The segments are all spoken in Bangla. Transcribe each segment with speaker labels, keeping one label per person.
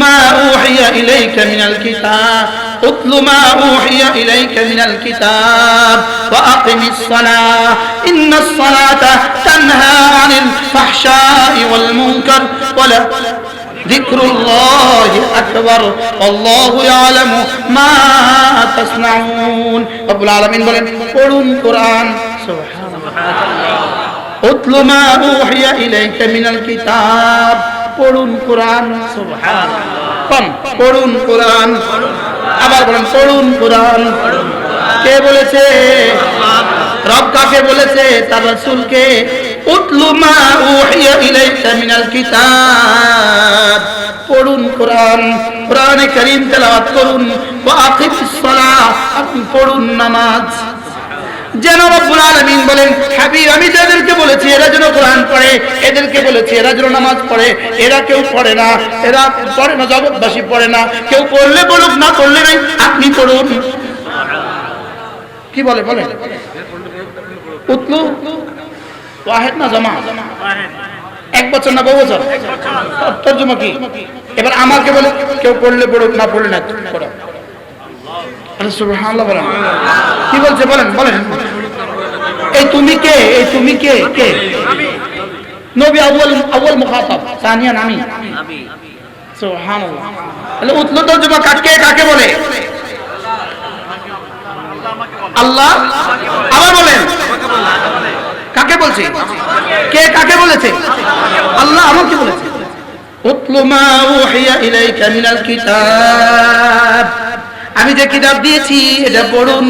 Speaker 1: ما أوحي إليك من الكتاب اتل ما أوحي إليك من الكتاب وأقم الصلاة إن الصلاة تنهى عن الفحشاء والمنكر ولا ذكر الله أكبر والله يعلم ما تصنعون رب العالمين বলেন পড়ুন কোরআন সুবহানাল্লাহ উতলু মা উহিয়া ইলাইকা মিনাল কিতাব পড়ুন কোরআন সুবহানাল্লাহ পড়ুন কোরআন আবার বলেন পড়ুন কোরআন কে বলেছে রব কাকে বলেছে তার রাসূলকে উতলু মা উহিয়া ইলাইকা মিনাল কিতাব পড়ুন কোরআন কোরআনে কারীম তেলাওয়াত করুন ওয়া আকিমিস সালাহ আপনি পড়ুন নামাজ যেন রব্বুল আলামিন বলেন হাবিব আমি যাদেরকে বলেছি এরা যেন কোরআন পড়ে এদেরকে বলেছি এরা যেন নামাজ পড়ে এরা কেউ পড়ে না এরা পড়ে না জগৎবাসী পড়ে না কেউ পড়লে বলুক না পড়লে নাই আপনি পড়ুন কি বলে বলেন উতলু ওয়াহিদ না জামা এক বছর না বহু বছর তরজমা কি এবার আমাকে বলে কেউ পড়লে পড়ুক না পড়লে না পড়ো সুবহানাল্লাহ বলেন কি বলছে বলেন বলেন এই তুমি কে কে নবী আউয়াল মুখাতাব সানিয়ান আমি সুবহানাল্লাহ তাহলে উতলু তরজমা কাকে বলে আল্লাহ আবার বলেন কাকে বলছে কে কাকে বলেছে আল্লাহ আমাকে বলেছে উতলু মা উহিয়া ইলাইকা মিনাল কিতাব আমি যে কিতাব দিয়েছি এটা পড়ুন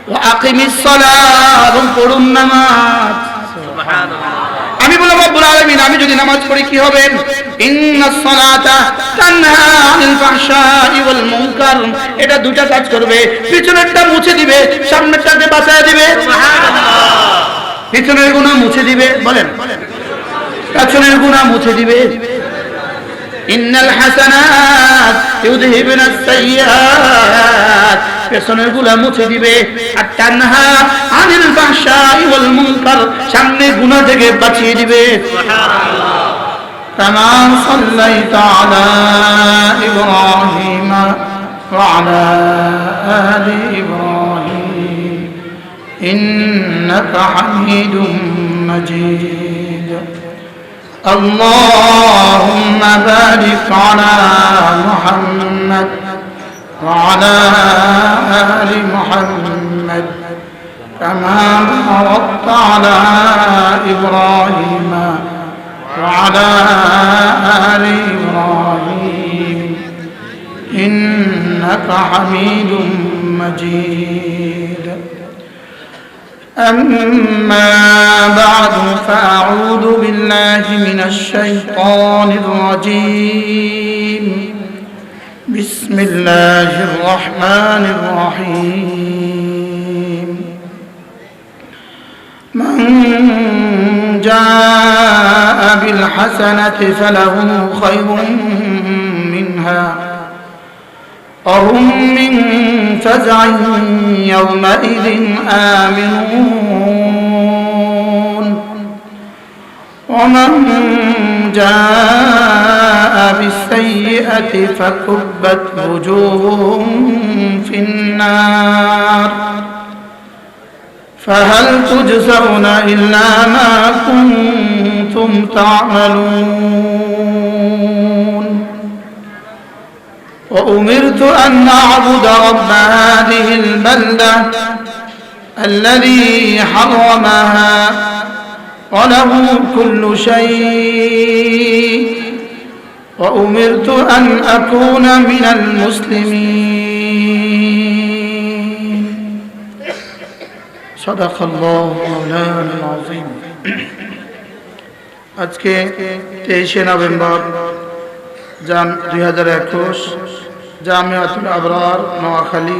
Speaker 1: ওয়া আকিমিস সালাহ এবং পড়ুন নামাজ সুবহানাল্লাহ আমি বললাম রব্বুল আলামিন আমি যদি নামাজ পড়ি কি হবে ইন্নাস সালাতা তানহা আনিল ফাহশাই ওয়াল মুনকার এটা দুটো কাজ করবে পিছনেরটা মুছে দিবে সামনেরটাকে বাঁচায় দিবে সুবহানাল্লাহ পিছনের গুনাহ মুছে দিবে বলেন পিছনের গুনাহ মুছে দিবে ইন্নাল হাসানাত ইউযহিবুনাস সাইয়্যাত পিছনের গুনাহ মুছে দিবে আর তানহা আনিল ফাহশাই ওয়াল মুনকার সামনে গুনাহ থেকে বাঁচিয়ে দিবে সুবহানাল্লাহ কামা সাল্লাইতা আলা ইব্রাহিম ওয়া আলা আলি ইব্রাহিম ইন্নাকা হামিদুম মাজিদ اللهم بارك على محمد وعلى آل محمد كما باركت على إبراهيم وعلى آل إبراهيم إنك حميد مجيد أما بعد فأعوذ بالله من الشيطان الرجيم بسم الله الرحمن الرحيم من جاء بالحسنة فله خير منها وهم من فزع يومئذ آمنون ومن جاء بالسيئة فكبت وجوههم في النار فهل تجزون إلا ما كنتم تعملون وأمرت أن أعبد رب هذه البلدة الذي حرمها وله كل شيء وأمرت أن أكون من المسلمين صدق الله مولانا العظيم আজকে 23 নভেম্বর 2021 জামিয়াতুল আবরার নোয়াখালী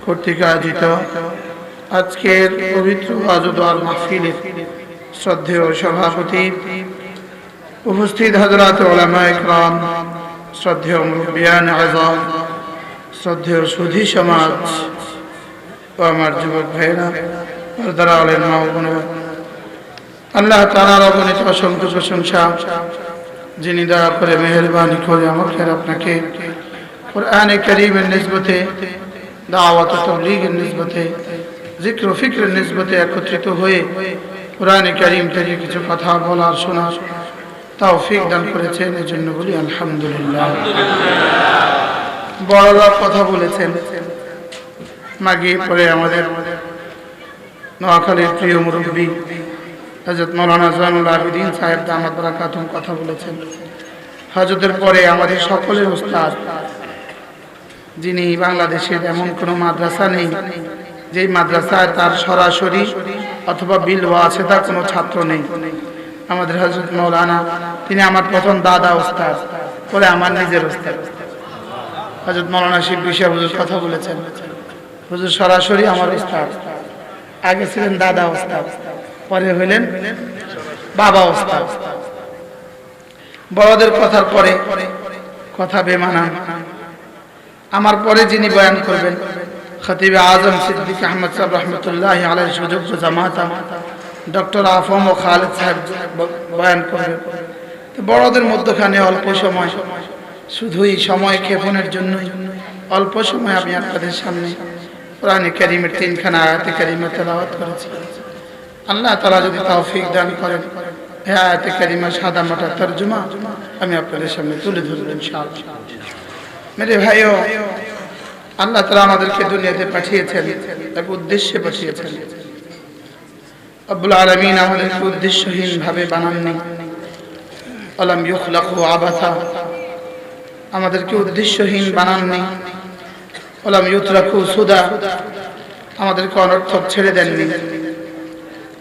Speaker 1: কর্তৃক আয়োজিত আজকের পবিত্র আজদার মাহফিলের শ্রদ্ধেয় সভাপতি উপস্থিত হযরত উলামায়ে কেরাম শ্রদ্ধেয় মুরব্বিয়ান আযম শ্রদ্ধেয় সুধী সমাজ ও আমার যুবক ভাইরা পর্দার আলেম মা ও বোনেরা আল্লাহ তাআলার অগণিত অসংখ্য প্রশংসা যিনি দয়া করে মেহেরবানি করে আমাকে আর আপনাকে কোরআনে কারীমের নিসবতে, দাওয়াত ও তাবলীগের নিসবতে, জিক্র ও ফিক্রের নিসবতে একত্রিত হয়ে কোরআনে কারীম থেকে কিছু কথা বলার শোনার তৌফিক দান করেছেন, এজন্য বলি আলহামদুলিল্লাহ। বড়রা কথা বলেছেন, মাগিয়ে পরে আমাদের নোয়াখালীর প্রিয় মুরব্বী হযরত মাওলানা জয়নুল আবেদিন সাহেব দামাত বারাকাতুহুম কথা বলেছেন। হযরতের পরে আমাদের সকলের উস্তাদ, যিনি বাংলাদেশের এমন কোনো মাদ্রাসা নেই যেই মাদ্রাসায় তার সরাসরি অথবা বিল আছে তার কোনো ছাত্র নেই। আমাদের হযরত মাওলানা, তিনি আমার প্রথম দাদা উস্তাদ, পরে আমার নিজের উস্তাদ। হযরত মাওলানা শিবলী সাহেব হুজুর কথা বলেছেন, হুজুর সরাসরি আমার উস্তাদ, আগে ছিলেন দাদা উস্তাদ, পরে হইলেন বাবা উস্তাদ। বড়দের কথার পরে কথা বেমানা। আমার পরে যিনি বয়ান করবেন খতিব আজম সিদ্দিক আহমদ সাহেব রহমতুল্লাহি আলাইহি সুযোগ্য জামাতা ডক্টর আফম ও খালেদ সাহেব বয়ান করবেন। বড়দের মধ্যখানে অল্প সময়, শুধুই সময় ক্ষেপণের জন্য অল্প সময় আমি আপনাদের সামনে কোরআনে কারীমের 3খানা আয়াতে কারীমা তেলাওয়াত করেছি। আল্লাহ তাআলা যদি তৌফিক দান করেন, এই আয়াতে কারীমা সাদা মাটা তরজমা আমি আপনাদের সামনে তুলে ধরব ইনশাআল্লাহ। মেরে ভাইও, আল্লাহ তাআলা আমাদেরকে দুনিয়াতে পাঠিয়েছেন, এক উদ্দেশ্যে পাঠিয়েছেন। রব্বুল আলামিন আমাদেরকে উদ্দেশ্যহীন ভাবে বানাননি। আলাম ইখলাকু আবাথা, আমাদেরকে উদ্দেশ্যহীন বানাননি। আলাম ইউতরাকু সুদা, আমাদেরকে অনর্থক ছেড়ে দেননি,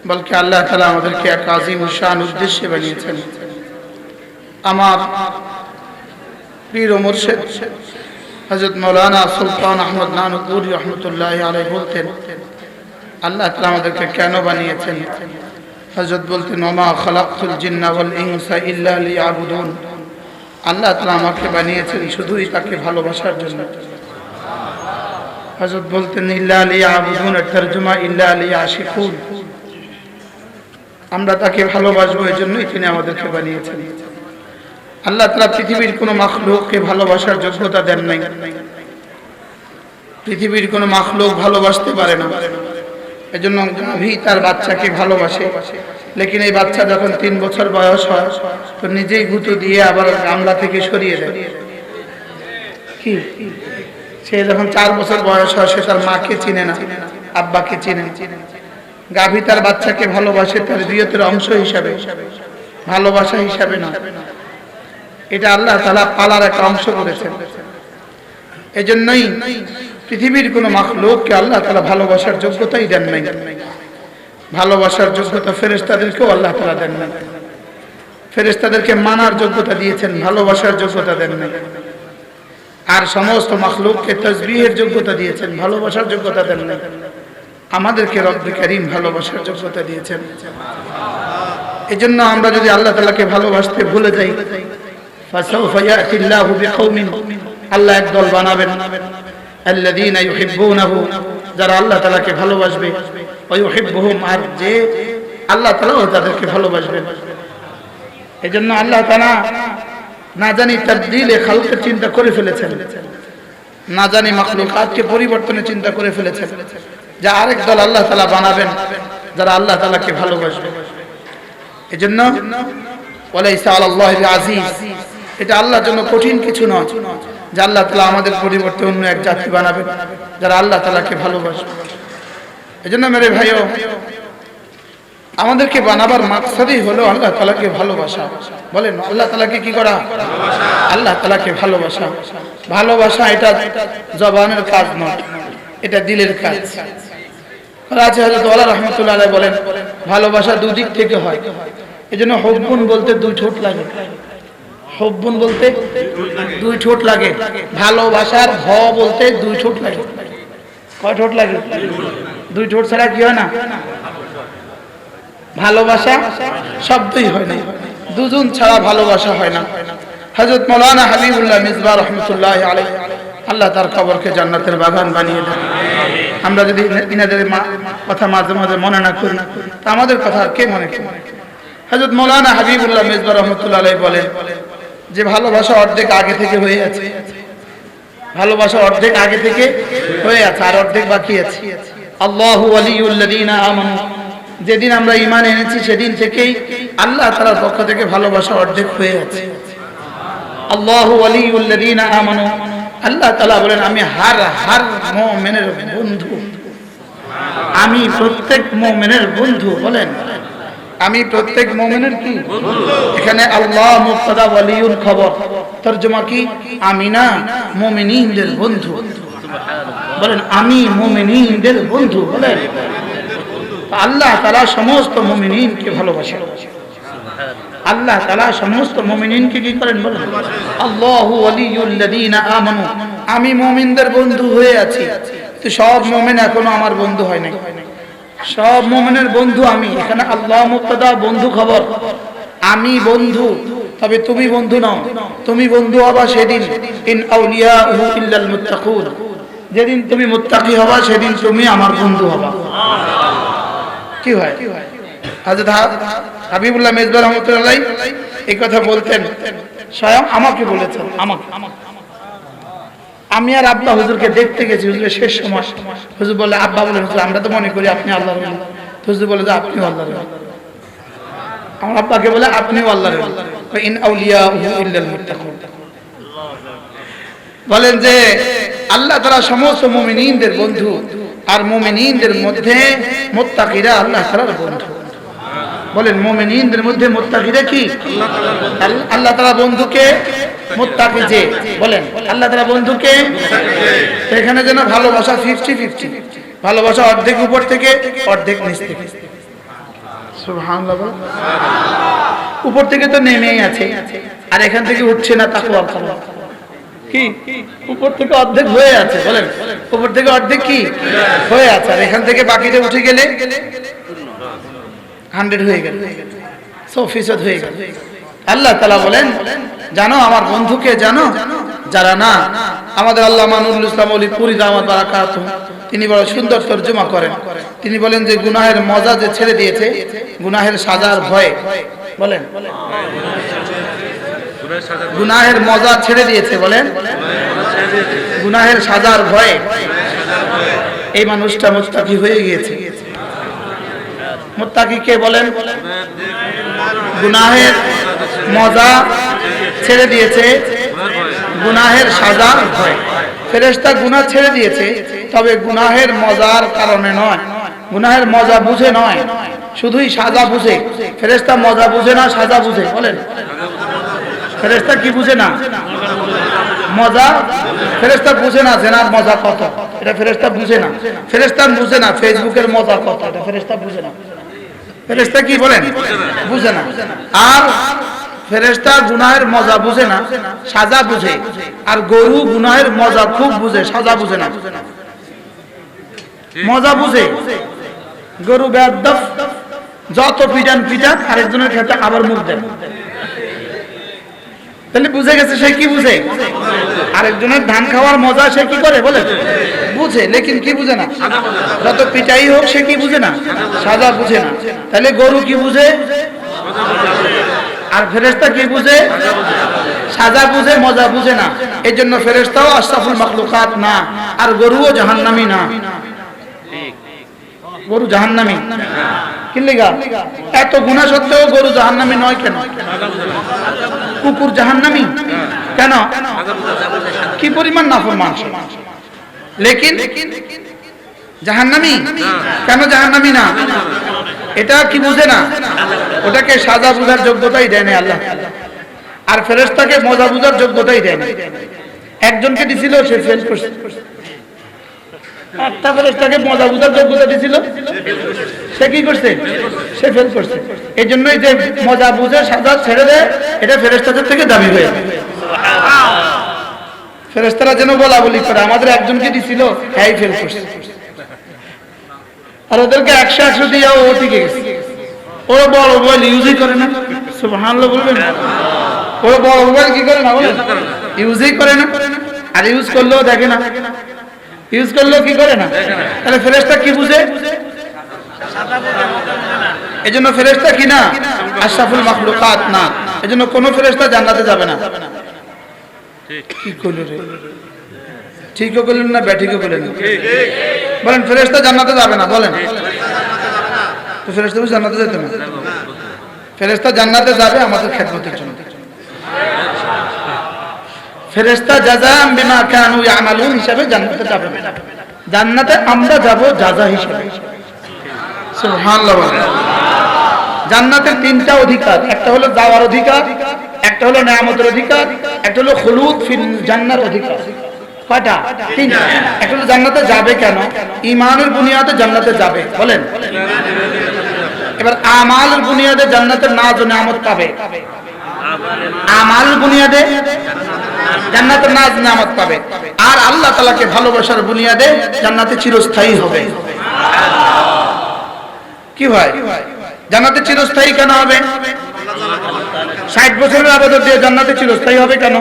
Speaker 1: বলকে আল্লাহ তাআলা আমাদেরকে এক আযীম শান উদ্দেশ্যে বানিয়েছেন। আমার পীর ও মুর্শিদ হযরত মাওলানা সুলতান আহমদ নানুতুরি রহমতুল্লাহি আলাইহি বলতেন, আল্লাহ তাআলা আমাদেরকে কেন বানিয়েছেন? হযরত বলতেন, ওমা খালাকতুল জিন্না ওয়াল ইনসা ইল্লা লিয়াবুদুন, আল্লাহ তাআলা আমাকে বানিয়েছেন শুধুই তাকে ভালোবাসার জন্য। হযরত বলতেন, ইল্লা লিয়াবুদুন এর তরজমা ইল্লা লিয়াশিকুন, আমরা তাকে ভালোবাসবো, এই জন্যই তিনি আমাদেরকে বানিয়েছেন। আল্লাহ তাআলা পৃথিবীর কোনো মাখলুককে ভালোবাসার যোগ্যতা দেন নাই। পৃথিবীর কোনো মাখলুক ভালোবাসতে পারে না। এজন্য গাভী তার বাচ্চাকে ভালোবাসে, লেকিন এই বাচ্চা যখন 3 বছর বয়স হয় তো নিজেই গুঁতো দিয়ে আবার গামলা থেকে সরিয়ে দেয়। কি সে যখন 4 বছর বয়স হয় সে তার মাকে চিনে না, আব্বাকে চিনে। গাভী তার বাচ্চাকে ভালোবাসে তার বিয়তের অংশ হিসাবে, ভালোবাসা হিসাবে না। এটা আল্লাহ তাআলা পালার একটা অংশ করেছেন। এজন্যই পৃথিবীর কোন মাখলুককে আল্লাহ তাআলা ভালোবাসার যোগ্যতাই দেন নাই। ভালোবাসার যোগ্যতা ফেরেশতাদেরকেও আল্লাহ তাআলা দেন নাই। ফেরেশতাদেরকে মানার যোগ্যতা দিয়েছেন, ভালোবাসার যোগ্যতা দেন নাই। আর সমস্ত মাখলুককে তাসবিহের যোগ্যতা দিয়েছেন, ভালোবাসার যোগ্যতা দেন নাই। আমাদেরকে রব্বুল কারীম ভালোবাসার যোগ্যতা দিয়েছেন। এজন্য আমরা যদি আল্লাহ তাআলাকে ভালোবাসতে ভুলে যাই, ফাসাউফা ইয়াতিল্লাহু বিকওমিন, আল্লাহ এক দল বানাবেন, আল্লাযীনা ইউহিব্বুনাহু, যারা আল্লাহ তাআলাকে ভালোবাসবে, ওয়া ইউহিব্বুহুম, আর যে আল্লাহ তাআলাও তাদেরকে ভালোবাসবেন। এজন্য আল্লাহ তাআলা না জানি তাবদীলে খালকের চিন্তা করে ফেলেছেন, না জানি মাখলুকাতকে পরিবর্তনের চিন্তা করে ফেলেছেন, যা আরেক দল আল্লাহ তাআলা বানাবেন যারা আল্লাহ তাআলাকে ভালোবাসবে। এজন্য ওয়ালাইসা আলাল্লাহি বিআযীজ, এটা আল্লাহর জন্য কঠিন কিছু নয় যে আল্লাহ তাআলা আমাদের পরিবর্তে অন্য এক জাতি বানাবেন যারা আল্লাহ তাআলাকে ভালোবাসবে। এজন্য মেরে ভাইও, আমাদেরকে বানাবার মাকসাদই হলো আল্লাহ তাআলাকে ভালোবাসা। বলেন আল্লাহ তাআলাকে কি করা? আল্লাহ তাআলাকে ভালোবাসা। ভালোবাসা এটা জবানের কাজ নয়, এটা দিলের কাজ। রাজা হযরত ওয়ালা রাহমাতুল্লাহ আলাইহি বলেন, ভালোবাসা দুই দিক থেকে হয়। এজন্য হুব্বুন বলতে 2 ঠোঁট লাগে। হুব্বুন বলতে 2 ঠোঁট লাগে। ভালোবাসার ভ বলতে 2 ঠোঁট লাগে। কয় ঠোঁট লাগে? 2 ঠোঁট ছাড়া কি হয় না? ভালোবাসা শব্দই হয় না, দুজন ছাড়া ভালোবাসা হয় না। হযরত মাওলানা হাবিবুল্লাহ মিসবাহ রাহমাতুল্লাহি আলাইহি, আল্লাহ তার কবরকে জান্নাতের বাগান বানিয়ে দেন। আমরা যদি ইনাদের কথা মাঝে মাঝে মনে না করি তা আমাদের কথা কে মনে করবে? হযরত মাওলানা হাবিবুল্লাহ মিসবাহ রাহমাতুল্লাহি আলাইহি বলেন, যে ভালোবাসা অর্ধেক আগে থেকে হয়ে আছে, ভালোবাসা অর্ধেক আগে থেকে হয়ে আছে, আর অর্ধেক বাকি আছে। আল্লাহু ওয়ালিউল্লাযীনা আমানু, যেদিন আমরা ঈমান এনেছি সেদিন থেকেই আল্লাহ তাআলার পক্ষ থেকে ভালোবাসা অর্ধেক হয়ে আছে। আল্লাহু ওয়ালিউল্লাযীনা আমানু, আল্লাহ তাআলা বলেন আমি হার মুমিনের বন্ধু, আমি প্রত্যেক মুমিনের বন্ধু। বলেন আমি প্রত্যেক মুমিনের কি বন্ধু। এখানে আল্লাহ মুবতাদা, ওয়ালিউল খবর, তরজমা কি আমি না মুমিনদের বন্ধু। বলেন আমি মুমিনদের বন্ধু। বলেন আল্লাহ তাআলা সমস্ত মুমিনকে ভালোবাসেন। আল্লাহ তাআলা সমস্ত মুমিনকে কি করেন? বলেন আল্লাহু ওয়ালিউল্লাযীনা আমানু, আমি মুমিনদের বন্ধু হয়ে আছি। তো সব মুমিন এখনো আমার বন্ধু হয় নাই, সব মুমিনের বন্ধু আমি। এখানে আল্লাহ মুবতাদা, বন্ধু খবর, আমি বন্ধু, তবে তুমি বন্ধু নও। তুমি বন্ধু হবা সেদিন, ইন আউলিয়াহু ইল্লাল মুত্তাকুন, যেদিন তুমি মুত্তাকি হবা সেদিন তুমি আমার বন্ধু হবা। কি হয়? হযরত হাবিবুল্লাহ মেজবা রাহমাতুল্লাহ আলাইহি এই কথা বলতেন, স্বয়ং আমাকে বলেছেন। আমি আর আব্বা হুজুরকে দেখতে গেছি, হুজুরের শেষ সময়। হুজুর বলে, আব্বা বলে হুজুর আমরা তো মনে করি আপনি আল্লাহর ওলি। হুজুর বলে যে আপনিও আল্লাহর ওলি। আমার আব্বাকে বলে আপনিও আল্লাহর ওলি। ইন আউলিয়াহু ইল্লাল মুত্তাকুন, বলেন যে আল্লাহ তাআলা সমস্ত মুমিনদের বন্ধু, আর মুমিনদের মধ্যে মুত্তাকিরা আল্লাহ তাআলার বন্ধু। বলেন মুমিনদের মধ্যে মুত্তাকিরা কি? আল্লাহ তাআলা বন্ধুকে মুত্তাকি যে, বলেন আল্লাহ তাআলা বন্ধুকে। এখানে যেন ভালোবাসা 50-50, ভালোবাসা অর্ধেক উপর থেকে অর্ধেক নিচ থেকে। সুবহানাল্লাহ। উপর থেকে তো নেমেই আছে, আর এখান থেকে উঠছে না তাকওয়া কি? উপর থেকে অর্ধেক হয়ে আছে। বলেন উপর থেকে অর্ধেক কি হয়ে আছে, আর এখান থেকে বাকিটা উঠে গেলে 100 হয়ে গেল, 100% হয়ে গেল। আল্লাহ তাআলা বলেন জানো আমার বন্ধুকে, জানো যারা না। আমাদের আল্লামা নুরুল ইসলাম ওলি পুরি দামাত বারাকাতুহু, তিনি বড় সুন্দর তরজমা করেন। তিনি বলেন যে গুনাহের মজা যে ছেড়ে দিয়েছে, গুনাহের সাজার ভয়। বলেন গুনাহের মজা ছেড়ে দিয়েছে, বলেন গুনাহের সাজার ভয়ে এই মানুষটা মুত্তাকি হয়ে গিয়েছে। মুত্তাকি কে? বলেন গুনাহের মজা ছেড়ে দিয়েছে, গুনাহের সাজার ভয়। ফেরেশতা গুনাহ ছেড়ে দিয়েছে, তবে গুনাহের মজার কারণে নয়, গুনাহের মজা বুঝে নয়, শুধুই সাজা বুঝে। ফেরেশতা মজা বুঝে না, সাজা বুঝে। বলেন ফেরেশতা কি বুঝে না? মজা। ফেরেশতা বুঝে না জেনার মজা কত, এটা ফেরেশতা বুঝে না। ফেরেশতা বুঝে না ফেসবুকের মজা কত, এটা ফেরেশতা বুঝে না। ফেরেশতা কি বলেন? বুঝে না। আর ফেরেশতা গুনাহের মজা বুঝে না, সাজা বুঝে। আর গরু গুনাহের মজা খুব বুঝে, সাজা বুঝে না। মজা বুঝে। গরু বেয়াদব, যত পিটান পিটান আরেকজনের ক্ষেত্রে আবার মুখ দেন। তাহলে বুঝে গেছে সে কি বুঝে? আরেকজনের ধান খাওয়ার মজা সে কি করে? বলে বুঝে, লেকিন কি বুঝে না? যত পিটাই হোক সে কি বুঝে না? সাজা বুঝে না। তাহলে গরু কি বুঝে? আর ফেরেশতা কি বুঝে? সাজা বুঝে, মজা বুঝে না। এই জন্য ফেরেশতাও আশরাফুল মাখলুকাত না, আর গরুও জাহান্নামী না। গরু জাহান্নামী কি লাগা? এত গুনাহ সত্ত্বেও গরু জাহান্নামী নয় কেন? কুকুর জাহান্নামী কেন? কি পরিমাণ নাফরমান সে, লেকিন জাহান্নামী কেন? জাহান্নামী না, এটা কি বুঝে না? ওটাকে সাজা বুঝার যোগ্যতাই দেয় না আল্লাহ। আর ফেরেশতাকে মজা বুঝার যোগ্যতাই দেয় না। একজনকে দিছিল, সে ফেল করছে। একটা ফেরেশতাকে মজা বুঝার যোগ্যতা দিছিল, সে কি করছে? সে ফেল করছে। এই জন্যই যে মজা বুঝে সাজা ছেড়ে দেয়, এটা ফেরেশতাদের থেকে দাবি হয়ে যায়। ফেরেশতারা যেন বলা বলি করে, আমাদের একজনকে দিছিল, হ্যাঁ ফেল করছে। আর ওদেরকে 100 দিয়ে ও টিকে গেছে। ওরা বড় মোবাইল ইউজই করে না। সুবহানাল্লাহ বলবেন। ওরা বড় মোবাইল কি করে না? বলে ইউজই করে না। আর ইউজ করলেও দেখে না, ইউজ করলেও কি করে না। তাহলে ফেরেশতা কি বুঝে? এজন্য ফেরেশতা কি না? আশরাফুল মাখলুকাত না। এজন্য কোন ফেরেশতা জান্নাতে যাবে না। কি কইল রে? ঠিকও বললেন না ব্যাঠিকও বললেন? বলেন ফেরেশতা জান্নাতে যাবে না, বলেন। তো ফেরেশতা জান্নাতে যেতে না? ফেরেশতা জান্নাতে যাবে আমাদের খেদমতের জন্য। ফেরেশতা জাযাম বিমা কানু ইয়ামালুন হিসাবে জান্নাতে যাবে না। জান্নাতে আমরা যাব জাযা হিসাবে। সুবহানাল্লাহ। জান্নাতের তিনটা অধিকার, একটা হলো যাওয়ার অধিকার, একটা হলো নিয়ামতের অধিকার, একটা হলো খুলুদ ফিল জান্নাত অধিকার। কয়টা? তিনটা। একটা হলো জান্নাতে যাবে কেন? ঈমানের বুনিয়াদে জান্নাতে যাবে, বলেন। এবার আমালের বুনিয়াদে জান্নাতের নাজ ও নিয়ামত পাবে। আমাল বুনিয়াদে জান্নাতের নাজ নিয়ামত পাবে। আর আল্লাহ তাআলাকে ভালোবাসার বুনিয়াদে জান্নাতে চিরস্থায়ী হবে। কি ভাই? জান্নাতে চিরস্থায়ী কেন হবে? 60 বছরের ইবাদত দিয়ে জান্নাতে চিরস্থায়ী হবে কেন?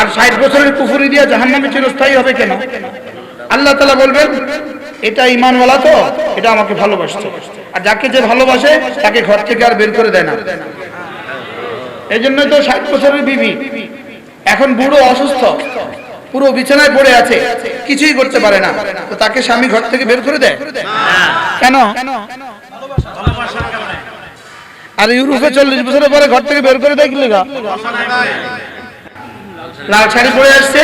Speaker 1: আর 60 বছরের কুফরি দিয়ে জাহান্নামে চিরস্থায়ী হবে কেন? আল্লাহ তাআলা বলবেন এটা ঈমানওয়ালা তো, এটা আমাকে ভালোবাসছে। আর যাকে যে ভালোবাসে তাকে ঘর থেকে আর বের করে দেয় না। এইজন্যই তো 60 বছরের বিবি এখন বুড়ো অসুস্থ, পুরো বিছানায় পড়ে আছে, কিছুই করতে পারে না, তো তাকে স্বামী ঘর থেকে বের করে দেয় কেন? আর ইউরোপে 40 বছরের পরে ঘর থেকে বের করে দেয় কি লাগা? লাল শাড়ি পরে আসছে,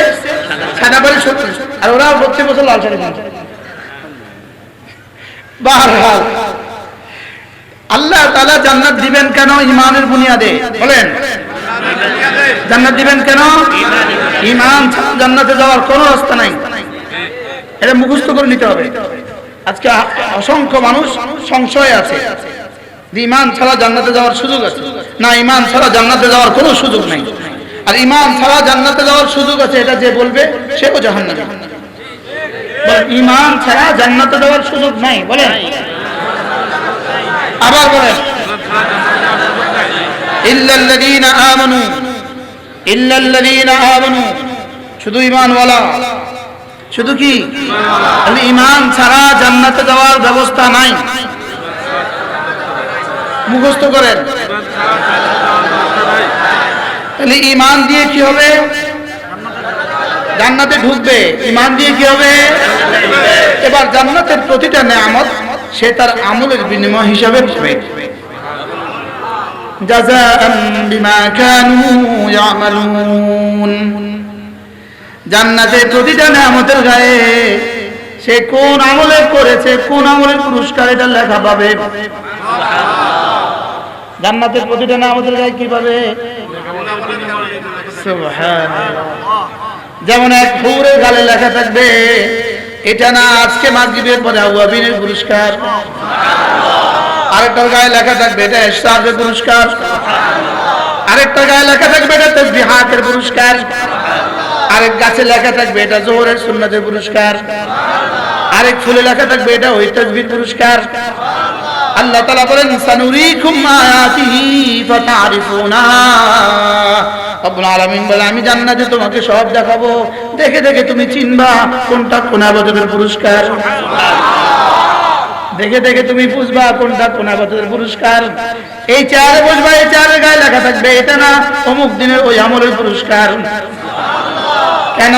Speaker 1: সাদা পরে 70, আর ওরা 32 বছর লাল শাড়ি পরে। বারহাল আল্লাহ তাআলা জান্নাত দিবেন কেন? ঈমানের বুনিয়াদে, বলেন। জান্নাত দিবেন কেন? ঈমান ছাড়া জান্নাতে যাওয়ার কোনো রাস্তা নাই। এটা মুখস্থ করে নিতে হবে। আজকে অসংখ্য মানুষ সংশয় আছে যে ঈমান ছাড়া জান্নাতে যাওয়ার সুযোগ আছে। না, ঈমান ছাড়া জান্নাতে যাওয়ার কোনো সুযোগ নাই। আর ঈমান ছাড়া জান্নাতে যাওয়ার সুযোগ আছে এটা যে বলবে সেও জাহান্নামী। ঈমান ছাড়া জান্নাতে যাওয়ার সুযোগ নাই, বলেন। আবার বলেন ইল্লাল্লাযীনা আমানু, ইল্লাল্লাযীনা আমানু, শুধু ঈমানওয়ালা, শুধু কি ঈমান ছাড়া জান্নাতে যাওয়ার ব্যবস্থা নাই। মুখস্থ করেন। তাহলে ঈমান দিয়ে কি হবে? জান্নাতে ঢুকবে। ঈমান দিয়ে কি হবে? এবার জান্নাতের প্রতিটা নিয়ামত সে তার আমলের বিনিময় হিসাবে পাবে। জাযাআন বিমা কানু ইয়ামালুন। জান্নাতের প্রতিটা নিয়ামতের গায়ে সে কোন আমলে করেছে, কোন আমলের পুরস্কার এটা লেখা পাবে। জান্নাতের প্রতিটা নিয়ামতের গায়ে কি পাবে? সুবহানাল্লাহ। যেমন এক হুরের গালে লেখা থাকবে এটা না আজকে মাগরিবের পরে আওয়াবিনের পুরস্কার। আরেকটার গায়ে লেখা থাকবে এটা ইশরাকের পুরস্কার। আরেকটার গায়ে লেখা থাকবে এটা তাসবিহাতের পুরস্কার। আরেক গাছে লেখা থাকবে এটা যোহরের সুন্নাতের পুরস্কার। আরেক ফুলে লেখা থাকবে এটা ওই তাসবির পুরস্কার। আল্লাহ তাআলা বলেন সানুরিকুম আয়াতিহি ফাতারিফুনা। রব্বুল আলামিন বলে আমি জান্নাতে তোমাকে সব দেখাবো, দেখে দেখে তুমি চিনবা কোনটা কোন ইবাদতের পুরস্কার। দেখে দেখে তুমি বুঝবা কোনটা কোন ইবাদতের পুরস্কার। এই চেয়ারে বসবা, এই চেয়ারের গায়ে লেখা থাকবে এটা না অমুক দিনের ওই আমলের পুরস্কার। কেন?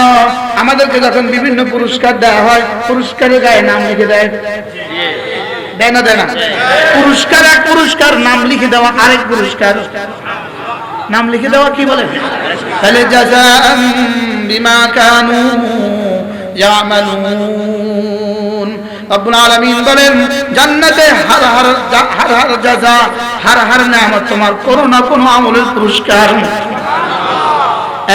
Speaker 1: আমাদেরকে যখন বিভিন্ন পুরস্কার দেওয়া হয় পুরস্কারের গায়ে নাম লিখে দেয়, দেয় না? দেয় না? পুরস্কার এক পুরস্কার, নাম লিখে দেওয়া আরেক পুরস্কার। নাম লিখে দেওয়া কি বলে? তাহলে জাযাআন বিমা কানু ইয়ামালুন। রব্বুল আলামিন বলেন জান্নাতে হার হার জাযা, হার হার নিয়ামত তোমার কোনো না কোনো আমলের পুরস্কার।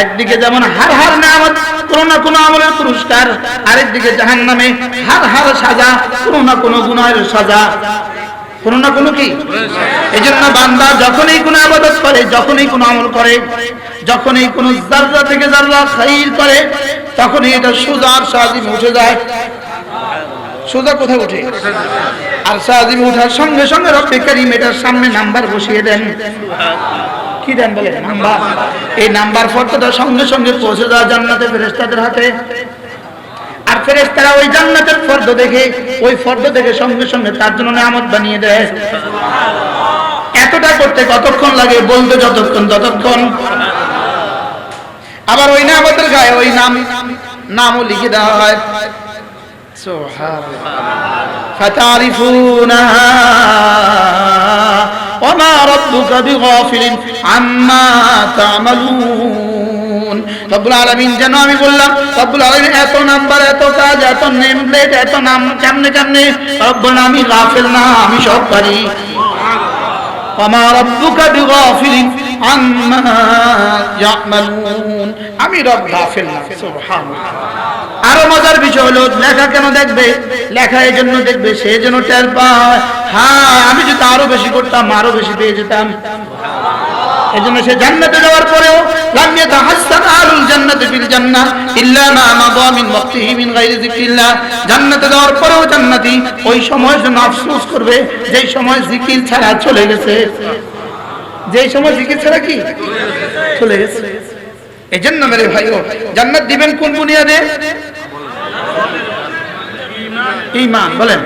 Speaker 1: একদিকে যেমন হার হার নিয়ামত কোনো না কোনো আমলের পুরস্কার, আরেকদিকে জাহান্নামে হার হার সাজা, কোনো না কোনো গুনাহের সাজা, কোনো না কোনো কি। এজন্য বান্দা যখনই কোনো ইবাদত করে, যখনই কোনো আমল করে, যখনই কোনো যাররা থেকে যাররা খাইর করে, তখনই এটা সোজা আর সাজিম উঠে যায়। সোজা কোথায় উঠে? আর সাজিম ওঠার সঙ্গে সঙ্গে রব্বে কারীম এটার সামনে নাম্বার বসিয়ে দেন। কি দেন বলে? নাম্বার। এই নাম্বার ফর্দটা সঙ্গে সঙ্গে পৌঁছে যায় জান্নাতের ফেরেশতাদের হাতে। আর ফেরেশতারা ওই জান্নাতের ফর্দ দেখে, ওই ফর্দ দেখে সঙ্গে সঙ্গে তার জন্য নিয়ামত বানিয়ে দেয়। এত এতটা করতে কতক্ষণ লাগে? বলতে যতক্ষণ ততক্ষণ। আবার ওই নিয়ামতের গায়ে ওই নামও লিখে দেওয়া হয়। সুবহানাল্লাহ। ফাতারিফুনাহা ওয়ামা রাব্বুকা বিগাফিলিন আম্মা তা'মালুন। রব্বুল আলামিন, যেন আমি বললাম রব্বুল আলামিন এত নাম্বার, এত কাজ, এত নেম প্লেট, এত নাম কেমনে রব্বুল, আমি গাফিল না, আমি সব পারি। ওয়ামা রাব্বুকা বিগাফিলিন আম্মা ইয়া'মালুন, আমি রব গাফিল না। সুবহানাল্লাহ। আরো মজার বিষয় হলো, লেখা কেন দেখবে? লেখা এই জন্য দেখবে সে যেন টের পায়, হ্যাঁ আমি যদি আরো বেশি করতাম আরো বেশি পেয়ে যেতাম। এই জন্য সে জান্নাতে যাওয়ার পরেও লাম ইয়াতাহাসসান আহলুল জান্নাতি ফিল জান্নাহ ইল্লা মা মাদা মিন ওয়াক্তিহি মিন গায়রি যিকরিল্লাহ। জান্নাতে যাওয়ার পরেও জান্নাতি ওই সময়ের জন্য আফসোস করবে যেই সময় জিকির ছাড়া চলে গেছে। যেই সময় জিকির ছাড়া কি চলে গেছে। এই জন্য মেরে ভাইও, জান্নাত দিবেন কোন বুনিয়াদে? ঈমান। বলেন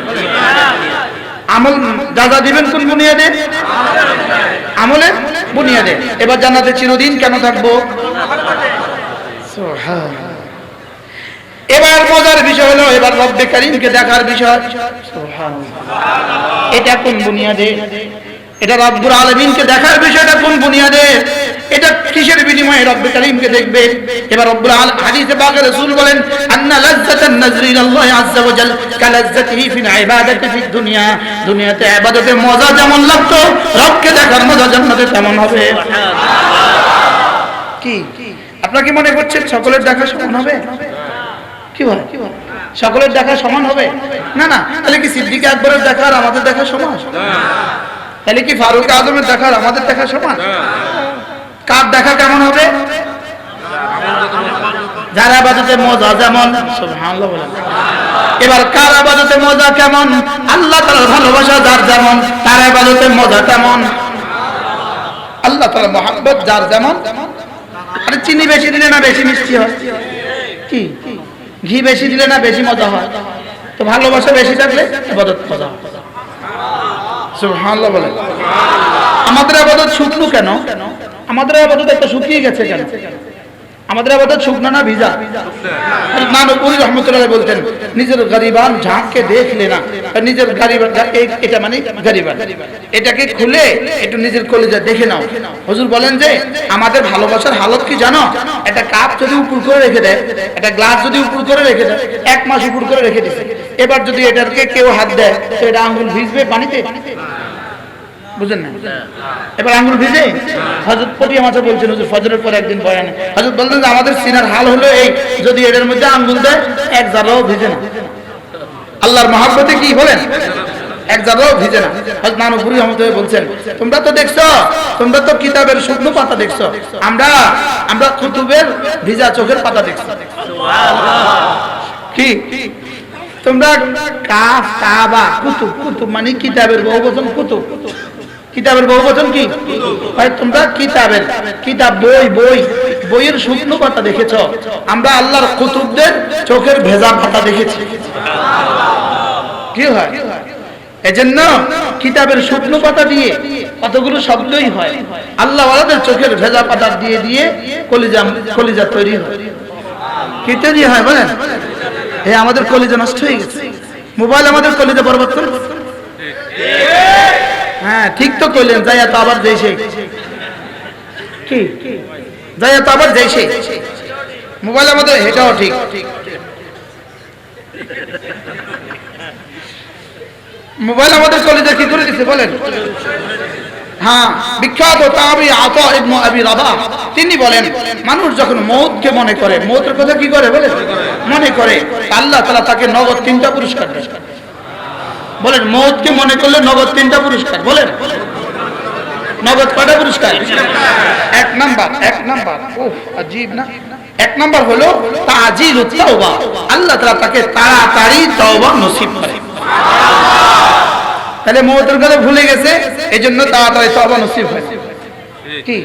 Speaker 1: আমল যা দিবেন কোন বুনিয়াদে? আমলের বুনিয়াদে। এবার জান্নাতে চিরদিন কেন থাকবো? সুবহানাল্লাহ। এবার মজার বিষয় হলো, এবার রব্বে কারীমকে দেখার বিষয়। সুবহানাল্লাহ। এটা কোন বুনিয়াদে? এটা রব্বুল আলামিনকে দেখার বিষয়টা কোন বুনিয়াদে? এটা কিসের বিনিময়ে রব্বে কারীমকে দেখবে? এবার রব্বুল আলামিন হাদিসে পাকে রাসূল বলেন, আন্না লাজ্জাতান নাজরি ইলাল্লাহি আযজা ওয়া জাল কালাজ্জাতিহি ফিল ইবাদাতি ফিদ দুনিয়া। দুনিয়াতে ইবাদতে মজা যেমন লাগতো, রবকে দেখার মজা জান্নাতে তেমন হবে। কি আপনারা কি মনে করছেন সকলের দেখা সমান হবে? কি বল, সকলের দেখা সমান হবে? না না। তাহলে কি সিদ্দিক আকবরের দেখা আর আমাদের দেখা সমান? তাহলে কি ফারুক আজমের দেখা আর আমাদের দেখা সমান? কার দেখা কেমন হবে? যার ইবাদতে মজা যেমন। সুবহানাল্লাহ বলেন। এবার কার ইবাদতে মজা কেমন? আল্লাহ তাআলার ভালোবাসা যার যেমন, তার ইবাদতে মজা তেমন। আল্লাহ তাআলার মহব্বত যার যেমন। আরে চিনি বেশি দিলে না বেশি মিষ্টি হয়? কি ঘি বেশি দিলে না বেশি মজা হয়? তো ভালোবাসা বেশি থাকলে ইবাদত মজা হয়। সুবহানাল্লাহ বলেন। আমাদের ইবাদত শুকনো কেন? আমাদের ইবাদত একটা শুকিয়ে গেছে কেন? আমাদের ইবাদত শুকনো না ভিজা? নানপুরি রহমতুল্লাহ বলতেন, নিজের গরিবান ঝাঁককে দেখলে না, নিজের গরিবান, এটা মানে গরিবান, এটাকে খুলে একটু নিজের কলিজা দেখে নাও। হুজুর বলেন যে আমাদের ভালোবাসার হালত কি জানো? একটা কাপ যদি উপর করে রেখে দেয়, একটা গ্লাস যদি উপর করে রেখে দেয়, 1 মাস উপর করে রেখে দিছে, এবার যদি এটাকে কেউ হাত দেয় তো এটা আঙ্গুল ভিজবে পানিতে? বুঝেন না? এবার আঙ্গুল ভিজে? হযরত পটিয়া মাঝে বলছেন, হুজুর ফজরের পর একদিন বয়ানে হযরত বললেন যে আমাদের সিনার হাল হলো এই, যদি এটার মধ্যে আঙ্গুল দেয় 1 জাররাও ভিজে না। আল্লাহর মহব্বতে কি বলেন? 1 জাররাও ভিজে না। হযরত নানুপুরি রহমতুল্লাহ বলছেন, তোমরা তো দেখছো, তোমরা তো কিতাবের শুকনো পাতা দেখছো, আমরা কুতুবের ভিজা চোখের পাতা দেখছি। কি তোমরা কাবা কুতুব মানে কিতাবের বহুবচন কুতুব। কিতাবের বহুবচন কি? তোমরা কিতাব বইয়ের শুকনো পাতা দেখেছ, আমরা আল্লাহর কুতুবদের চোখের ভেজা পাতা দেখেছি। কি হয়? এজন্য কিতাবের শুকনো পাতা দিয়ে কতগুলো শব্দই হয়, আল্লাহ ওয়ালাদের চোখের ভেজা পাতা দিয়ে দিয়ে কলিজা তৈরি হয়। কি তৈরি হয় বলেন? আমাদের কলিজা নষ্ট হয়ে গেছে, মোবাইল আমাদের কলিজা বরবাদ করে। হ্যাঁ ঠিক তো কইলেন, যাইয়া তো আবার যাইছে। কি যাইয়া তো আবার যাইছে মোবাইল আমাদের, এটাও ঠিক। মোবাইল আমাদের কলিজা কি করে দিচ্ছে বলেন? হ্যাঁ, বিখ্যাত তাবি আতা ইবনে আবি রাবাহ তিনি বলেন, মানুষ যখন মওতকে মনে করে, মওতের কথা কি করে বলেন? মনে করে, আল্লাহ তাআলা তাকে নগদ 3টা পুরস্কার দেন। বলেন মওতকে মনে করলে নগদ 3টা পুরস্কার। বলেন নগদ কয়টা পুরস্কার? 1 নাম্বার উফ আজীব না। 1 নাম্বার হলো তাজিলুত তাওবা, আল্লাহ তাআলা তাকে তাড়াতাড়ি তওবা নসিব করে। তাহলে মওতের কথা ভুলে গেছে, এজন্য তাড়াতাড়ি তওবা নসিব হয়। কি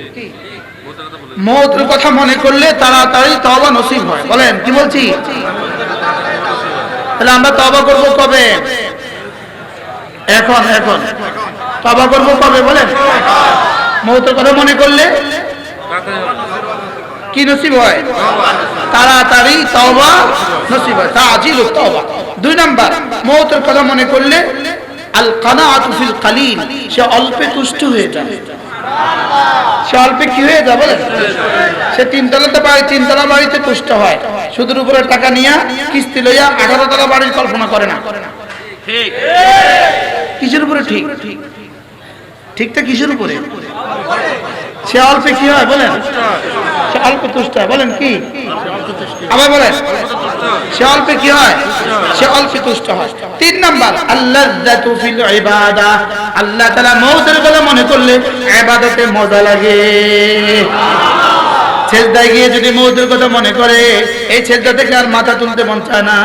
Speaker 1: মওতের কথা মনে করলে তাড়াতাড়ি তওবা নসিব হয়। বলেন কি বলছি? তাহলে আমরা তওবা করব কবে? এখন তওবা করব কবে বলেন? মওতের কথা মনে করলে কি নসিব হয়? তাড়াতাড়ি তওবা নসিব হয়, তাজিলুত তওবা। 2 নাম্বার, মওতের কথা মনে করলে আল কানাআতু ফিল কালিল, সে অল্পে তুষ্ট হয়ে যায়। সে অল্পে কি হয়ে যায় বলেন? সে 3 তলা বাড়িতে তুষ্ট হয়, সুদের উপরে টাকা নিয়ে কিস্তি লইয়া 18 তলা বাড়ির কল্পনা করে না। ঠিক কিসের উপরে? ঠিক ঠিকটা কিসের উপরে? সে অল্পে কি হয় বলেন? সে অল্প তুষ্ট হয়। বলেন কি? আবার বলেন, সে অল্পে কি হয়? সে অল্পে তুষ্ট হয়। 3 নাম্বার, আল্লাযযাতু ফিল ইবাদাহ, আল্লাহ তাআলা মওতের কথা মনে করলে ইবাদতে মজা লাগে। সেজদায় গিয়ে যদি মওতের কথা মনে করে, এই সেজদা থেকে আর মাথা তুলতে মন চায় না।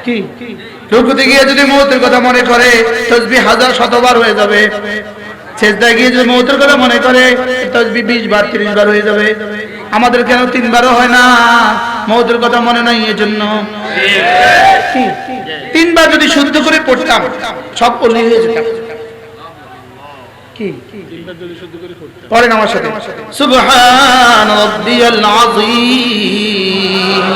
Speaker 1: কি রুকুতে গিয়ে যদি মওতের কথা মনে করে, তাসবিহ 1000 শতবার হয়ে যাবে। সেজদায় গিয়ে যদি মওতের কথা মনে করে, তাসবিহ 20 বার 30 বার হয়ে যাবে। আমাদের কেন 3 বারও হয় না? মওতের কথা মনে নাই এজন্য। 3 বার যদি শুদ্ধ করে পড়তাম, সব পড়লে হয়ে যেত। কি 3 বার যদি শুদ্ধ করে পড়তাম? পড়েন আমার সাথে, সুবহান রাব্বিয়াল আযীম,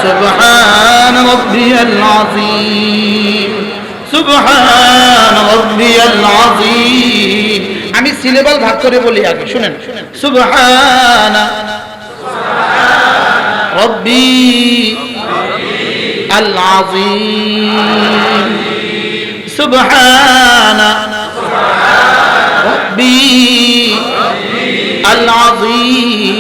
Speaker 1: সুবহান রাব্বিয়াল আযীম, সুবহান রাব্বিয়াল আযীম। আমি সিলেবাল ভাগ করে বলি আগে, শুনেন। সুবহান রাব্বি আল আযীম, সুবহান রাব্বি আল আযীম।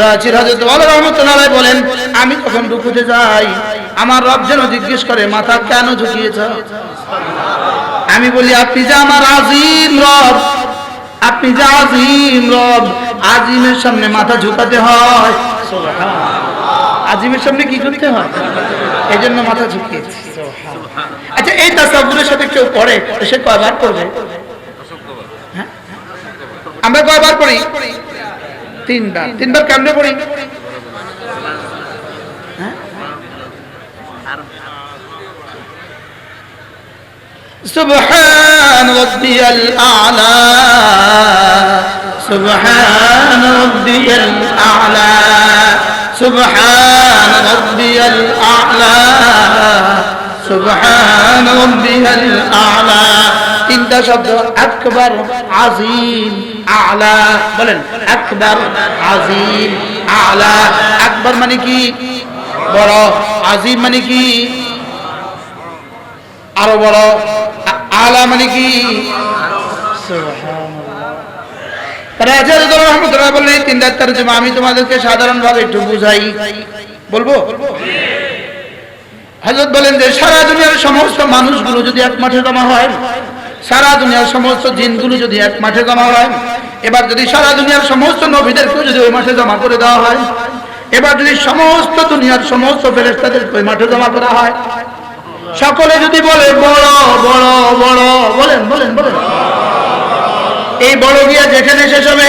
Speaker 1: রাজির হযরত ওমর রাহমাতুল্লাহ আলাইহি বলেন, আমি যখন রুকুতে যাই, আমার রব যেন জিজ্ঞেস করে, মাথা কেন ঝুঁকিয়েছ? আমি বলি, আপনি যে আমার আজিম রব, আপনি যে আজিম রব, আজিমের সামনে মাথা ঝুঁকাতে হয়। সুবহানাল্লাহ, আজিমের সামনে কি করতে হয়? এই জন্য মাথা ঝুঁকিয়েছি। সুবহানাল্লাহ। আচ্ছা, এই তাসাব্বুরের সাথে কেউ পড়ে, সে কয়বার পড়বে? হ্যাঁ, আমরা কয়বার পড়ি? 3 বার। 3 বার কেমনে পড়ি? সুবহান রাব্বিয়াল আ'লা, সুবহান রাব্বিয়াল আ'লা, সুবহান রাব্বিয়াল আ'লা, সুবহান রাব্বিয়াল আ'লা। 3টা শব্দ, আকবার, আযীম, আ'লা। বলেন, আকবার, আযীম, আ'লা। আকবার মানে কি? বড়। আযীম মানে কি? আরো বড়। আ'লা মানে কি? সুবহানাল্লাহ। রাজা রহমাতুল্লাহ বললেন, এই 3টা তরজমা আমি তোমাদেরকে সাধারণভাবে একটু বুঝাই। বলবো? হযরত বলেন যে সারা দুনিয়ার সমস্ত মানুষগুলো যদি এক মাঠে জমা হয়, সারা দুনিয়ার সমস্ত জিনগুলো যদি এক মাঠে জমা হয়, এবার যদি সারা দুনিয়ার সমস্ত নবীদেরকে যদি ওই মাঠে জমা করে দেওয়া হয়, এবার যদি সমস্ত দুনিয়ার সমস্ত ফেরেশতাদের ওই মাঠে জমা করা হয়, সকলে যদি বলে বড় বড় বড়, বলেন বলেন বলেন, এই বড় গিয়া যেখানে শেষ হবে,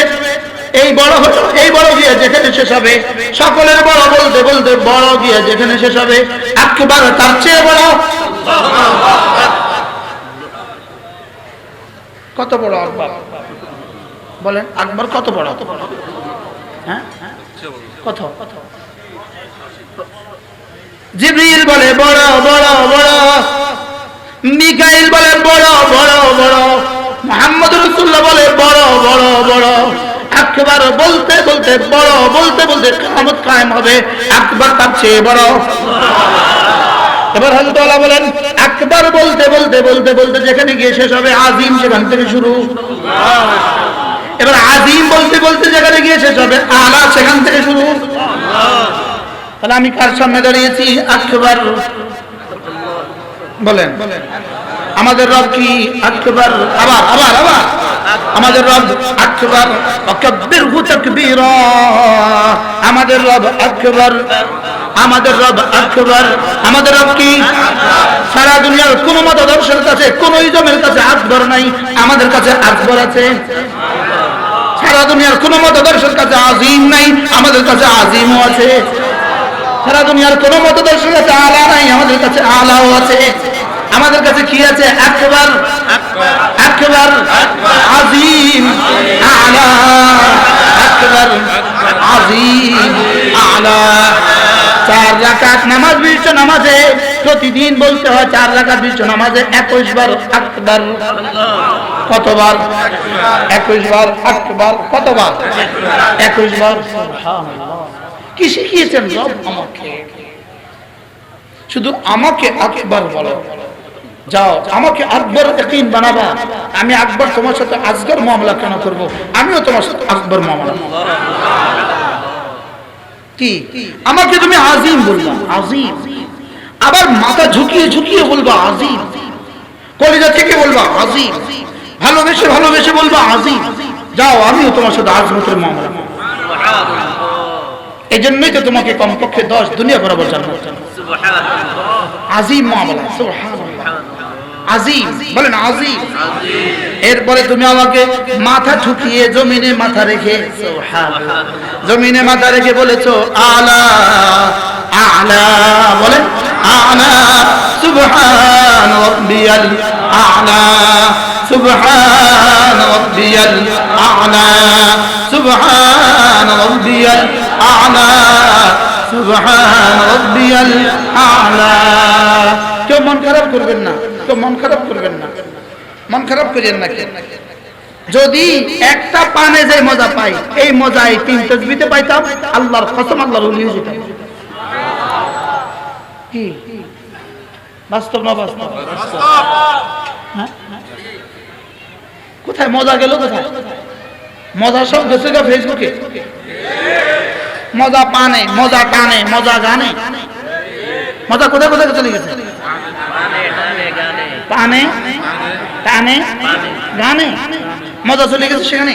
Speaker 1: এই বড় হলো, এই বড় গিয়া যেখানে শেষ হবে, সকলের বড় বলতে বলতে বড় গিয়া যেখানে শেষ হবে, আকবার তার চেয়ে বড়। কত বড় আকবার? বলেন, আকবার কত বড়? হ্যাঁ, কত? জিবরিল বলে বড় বড় বড়, মিকাইল বলে বড় বড় বড়, মুহাম্মদ রাসূলুল্লাহ বলে বড় বড় বড়। আকবার বলতে বলতে, বড় বলতে বলতে কিয়ামত কায়েম হবে, আকবার তার চেয়ে বড়। এবার হযরত আল্লাহ বলেন, আকবার বলতে বলতে বলতে বলতে যেখানে গিয়ে শেষ হবে, আযীম সেখান থেকে শুরু। এবার আযীম বলতে বলতে যেখানে গিয়ে শেষ হবে, আলা সেখান থেকে শুরু। তাহলে আমি কার সামনে দাঁড়িয়েছি? আকবার। বলেন, আমাদের রব কি? আকবার। আবার আবার আবার, আমাদের রব আকবার। ওয়াকাব্বিরহু তাকবীরা, আমাদের রব আকবার, আমাদের রব আকবার। আমাদের রব কি? সারা দুনিয়ার কোন মতাদর্শের কাছে, কোন ইজমের কাছে আকবার নাই, আমাদের কাছে আকবার আছে। সারা দুনিয়ার কোন মতাদর্শের কাছে আযীম নাই, আমাদের কাছে আযীমও আছে। সারা দুনিয়ার কোন মতাদর্শের কাছে আলা নাই, আমাদের কাছে আলাও আছে। আমাদের কাছে কি আছে? আকবার, আকবার, আযীম, আ'লা, আকবার, আযীম, আ'লা। 4 রাকাত নামাজ, বিশিষ্ট নামাজে প্রতিদিন বলতে হয় 4 রাকাত বিশিষ্ট নামাজে 21 বার আকবার। কতবার? 21 বার আকবার। কতবার? 21 বার। সুবহানাল্লাহ। কি শিখিয়েছেন রব আমাকে? শুধু আমাকে আকবার বলো, যাও আমাকে আকবর ইয়াকিন বানাবা। আমি আকবর তোমার সাথে আসগর মামলা কেন করব? আমিও তোমার সাথে আকবর মামলা। কি আমাকে তুমি আজিম বলবা, আজিম। আবার মাথা ঝুঁকিয়ে ঝুঁকিয়ে বলবা আজিম, কলিজা থেকে বলবা আজিম, ভালোবেসে ভালোবেসে বলবা আজিম। যাও আমিও তোমার সাথে আজমতের মামলা। এই জন্যই তো তোমাকে কমপক্ষে 10 দুনিয়া বরাবর জান্নাত। আজিম মামলা। সুবহানাল্লাহ। আজিম বলেন, আজিম। এরপরে তুমি আমাকে মাথা ঝুঁকিয়ে জমিনে মাথা রেখে, সুবহানাল্লাহ, জমিনে মাথা রেখে বলেছো আলা, আলা, বলেন আলা, সুবহান রাব্বিয়াল আ'লা, সুবহান রাব্বিয়াল আ'লা, সুবহান রাব্বিয়াল আ'লা, সুবহান রাব্বিয়াল আ'লা। কেউ মন খারাপ করবেন না, কেউ মন খারাপ করবেন না, মন খারাপ করেন না। যদি একটা পানে যে মজা পাই, এই মজা এই 3 তাসবিহতে পাইতাম, আল্লাহর কসম আল্লাহর ওলি হয়ে যেতাম। কি বাস্তব না বাস্তব? হ্যাঁ, কোথায় মজা গেল? কোথায় মজা? সব গেছে গা ফেসবুকে। মজা পানে, মজা টানে, মজা গানে। মজা কোথায় কোথায় চলে গেছে? পানে, টানে, গানে। মজা চলে গেছে সেখানে।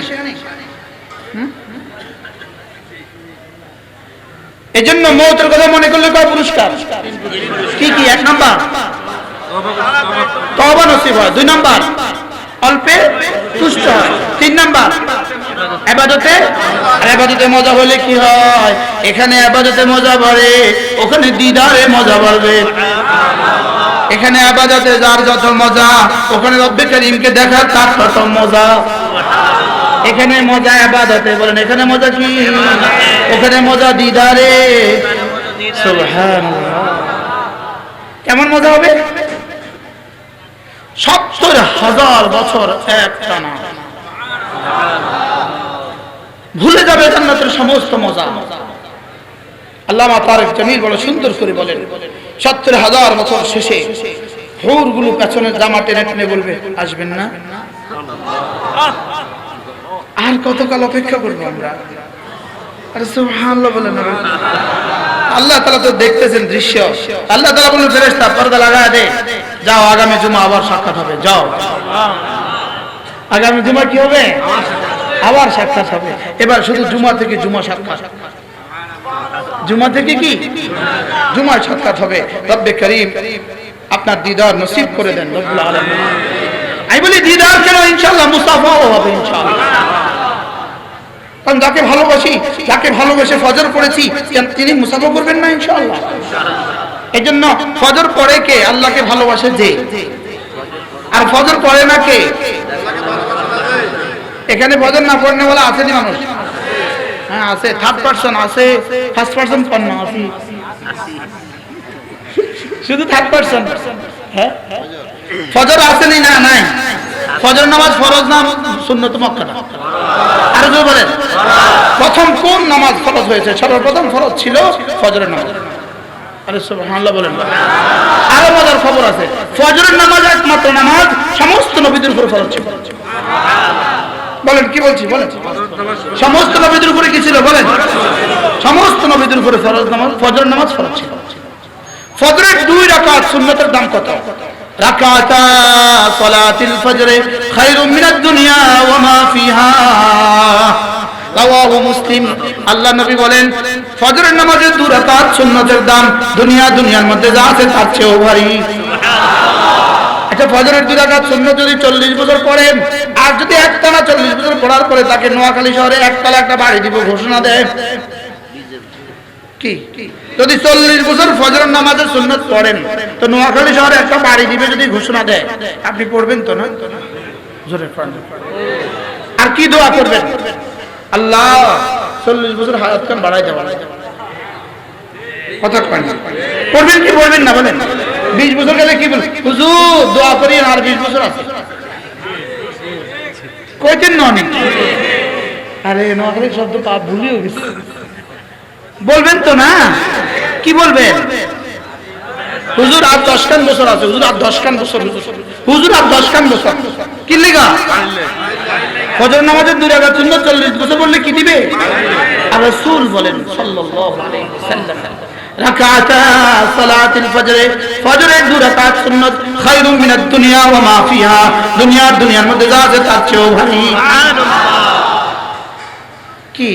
Speaker 1: এই জন্য মৌতের কথা মনে করলে কয় পুরস্কার? কি কি? 1 নাম্বার তওবা নসিব হয়, 2 নাম্বার অল্পে তুষ্ট হয়, 3 নাম্বার ইবাদতে। আর ইবাদতে মজা হলে কি হয়? এখানে ইবাদতে মজা বাড়ে, ওখানে দিদারে মজা বাড়বে। এখানে ইবাদতে যার যত মজা, ওখানে রব্বে করিমকে দেখার তার তত মজা। এখানে মজা ইবাদতে, বলেন এখানে মজা কি? ওখানে মজা দিদারে। সুবহানাল্লাহ। কেমন মজা হবে? 70,000 বছর একটানা ভুলে যাবে জান্নাতের সমস্ত মজা। আল্লামা তারেক জামিল বড় সুন্দর করে বলেন, 70,000 বছর শেষে হুরগুলো পেছনের জামা টেনে টেনে বলবে আসবেন না? আর কতকাল অপেক্ষা করবো আমরা? আরে সুবহানাল্লাহ বলেন না। আল্লাহ তাআলা তো দেখতেছেন দৃশ্য। আল্লাহ তাআলা বলেন ফেরেশতা পর্দা লাগায় দে, যাও আগামী জুমা আবার সাক্ষাৎ হবে, যাও। আগামী জুমা কি হবে? আবার সাক্ষাৎ হবে। এবার শুধু জুমা থেকে জুমা সাক্ষাৎ, জুমা থেকে কি জুমা সাক্ষাৎ হবে। রব্বে করিম আপনার দিদার নসিব করে দেন রব্বুল আলামিন। আমি বলি দিদার কেন? ইনশাআল্লাহ মুসাফাও হবে ইনশাআল্লাহ। কারণ যাকে ভালোবাসি, যাকে ভালোবেসে ফজর পড়েছি, তিনি মুসাফা করবেন না ইনশাআল্লাহ। এই জন্য ফজর পড়ে কে? আল্লাহকে ভালোবাসে যে। আর ফজর পড়ে না কে? এখানে ফজর না পড়নে বলা আছে নি মানুষ? হ্যাঁ আছে, 3rd পারসন আছে, 1st পারসন পড়না আছে, শুধু 3rd পারসন। হ্যাঁ ফজর আছে নি? না নাই। ফজর নামাজ ফরজ না সুন্নত মুআক্কাদা? আর জোরে বলেন, প্রথম কোন নামাজ ফরজ হয়েছে? সর্বপ্রথম ফরজ ছিল ফজরের নামাজ। আরে সুবহানাল্লাহ বলেন। আরো মজার খবর আছে, ফজরের নামাজ একমাত্র নামাজ সমস্ত নবীদের উপর ফরজ ছিল। বলেন কি বলছি? বলেন সমস্ত নবীদের উপরে কি ছিল? বলেন সমস্ত নবীদের উপরে ফরজ নামাজ, ফজরের নামাজ ফরজ ছিল। ফজরের 2 রাকাত সুন্নতের দাম কত? রাকাতা সালাতিল ফজর খায়রুম মিনাদ দুনিয়া ওয়া মা ফিহা, রাওয়াহু মুসলিম। আল্লাহ নবী বলেন ফজরের নামাজের 2 রাকাত সুন্নতের দাম দুনিয়ার মধ্যে যা আছে তার চেয়েও ভারী। আচ্ছা ফজরের 2 রাকাত সুন্নত যদি 40 বছর পড়েন, আর যদি একটানা 40 বছর পড়ার পরে তাকে নোয়াখালী শহরে একতলা একটা বাড়ি দিব ঘোষণা দেয়, কি যদি 40 বছর ফজরের নামাজের সুন্নাত পড়েন তো নোয়াখালী শহরে একটা বাড়ি দিবে যদি ঘোষণা দেয় আপনি পড়বেন তো না? জোরে পড়বেন। আর কি দোয়া করবেন? আল্লাহ 40 বছর হায়াত কান বাড়াই দেওয়া, কথা কয় না? পড়বেন কি পড়বেন না বলেন? 20 বছর গেলে কি বলেন? হুজুর দোয়া করি আর 20 বছর আছে কয়দিন নয়। আরে নোয়াখালী শব্দ পাপ ভুলিও গেছে, বলবেন তো না? কি বলবেন? হুজুর আর 10 খান বছর আছে, হুজুর আর 10 খান বছর, হুজুর আর 10 খান বছর। কি লেগা? ফজর নামাজের 2 রাকাত সুন্নাত 40 বছর বললে কি দিবে? আর রাসূল বলেন সাল্লাল্লাহু আলাইহি ওয়াসাল্লাম রাকাতা সালাতুল ফজর, ফজরের 2 রাকাত সুন্নাত খায়রুম মিনাদ দুনিয়া ওয়া মা ফিহা, দুনিয়ার মধ্যে যা আছে তার চেয়েও ভারী। সুবহানাল্লাহ। কি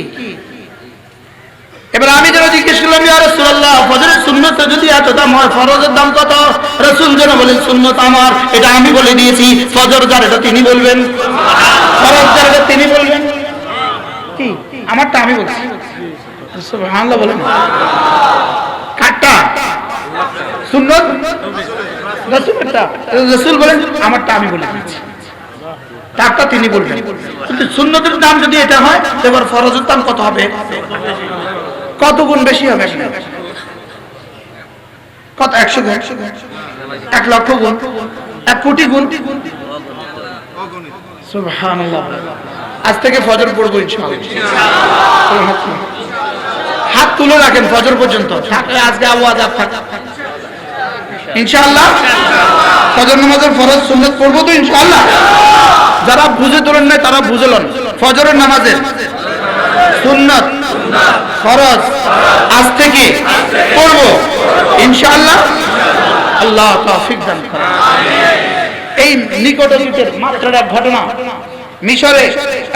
Speaker 1: এবার আমি যেন জিজ্ঞেস করলাম ইয়া রাসূলুল্লাহ ফজরের সুন্নাত যদি এত দাম হয় ফরজের দাম কত? রাসূল যেন বলেন সুন্নাত আমার, এটা আমি বলে দিয়েছি, ফজর যার এটা তিনি বলবেন, ফরজ যার এটা তিনি বলবেন। কি আমারটা আমি বলছি? সুবহানাল্লাহ বলেন। কাটটা সুন্নাত রাসূলেরটা, রাসূল বলেন আমারটা আমি বলে দিয়েছি, তারটা তিনি বলবেন। কিন্তু সুন্নতের দাম যদি এটা হয় এবার ফরজের দাম কত হবে? কত গুণ বেশি হবে? কত? 100 গুণ, 1 লক্ষ গুণ, 1 কোটি গুণ। সুবহানাল্লাহ। আজ থেকে ফজর পড়বো ইনশাআল্লাহ। হাত তুলে রাখেন ফজর পর্যন্ত, থাকলে আজকে আওয়াজ আর থাক ইনশাআল্লাহ। ফজর নামাজের ফরজ সুন্নাত পড়বো তো ইনশাআল্লাহ। যারা বুঝে তোলেন না তারা বুঝলেন ফজরের নামাজের সুন্নাত ফরজ আজ থেকে পড়বো ইনশাআল্লাহ। আল্লাহ তৌফিক দান করেন। এই নিকট অতীতের মাত্রার এক ঘটনা, মিশরে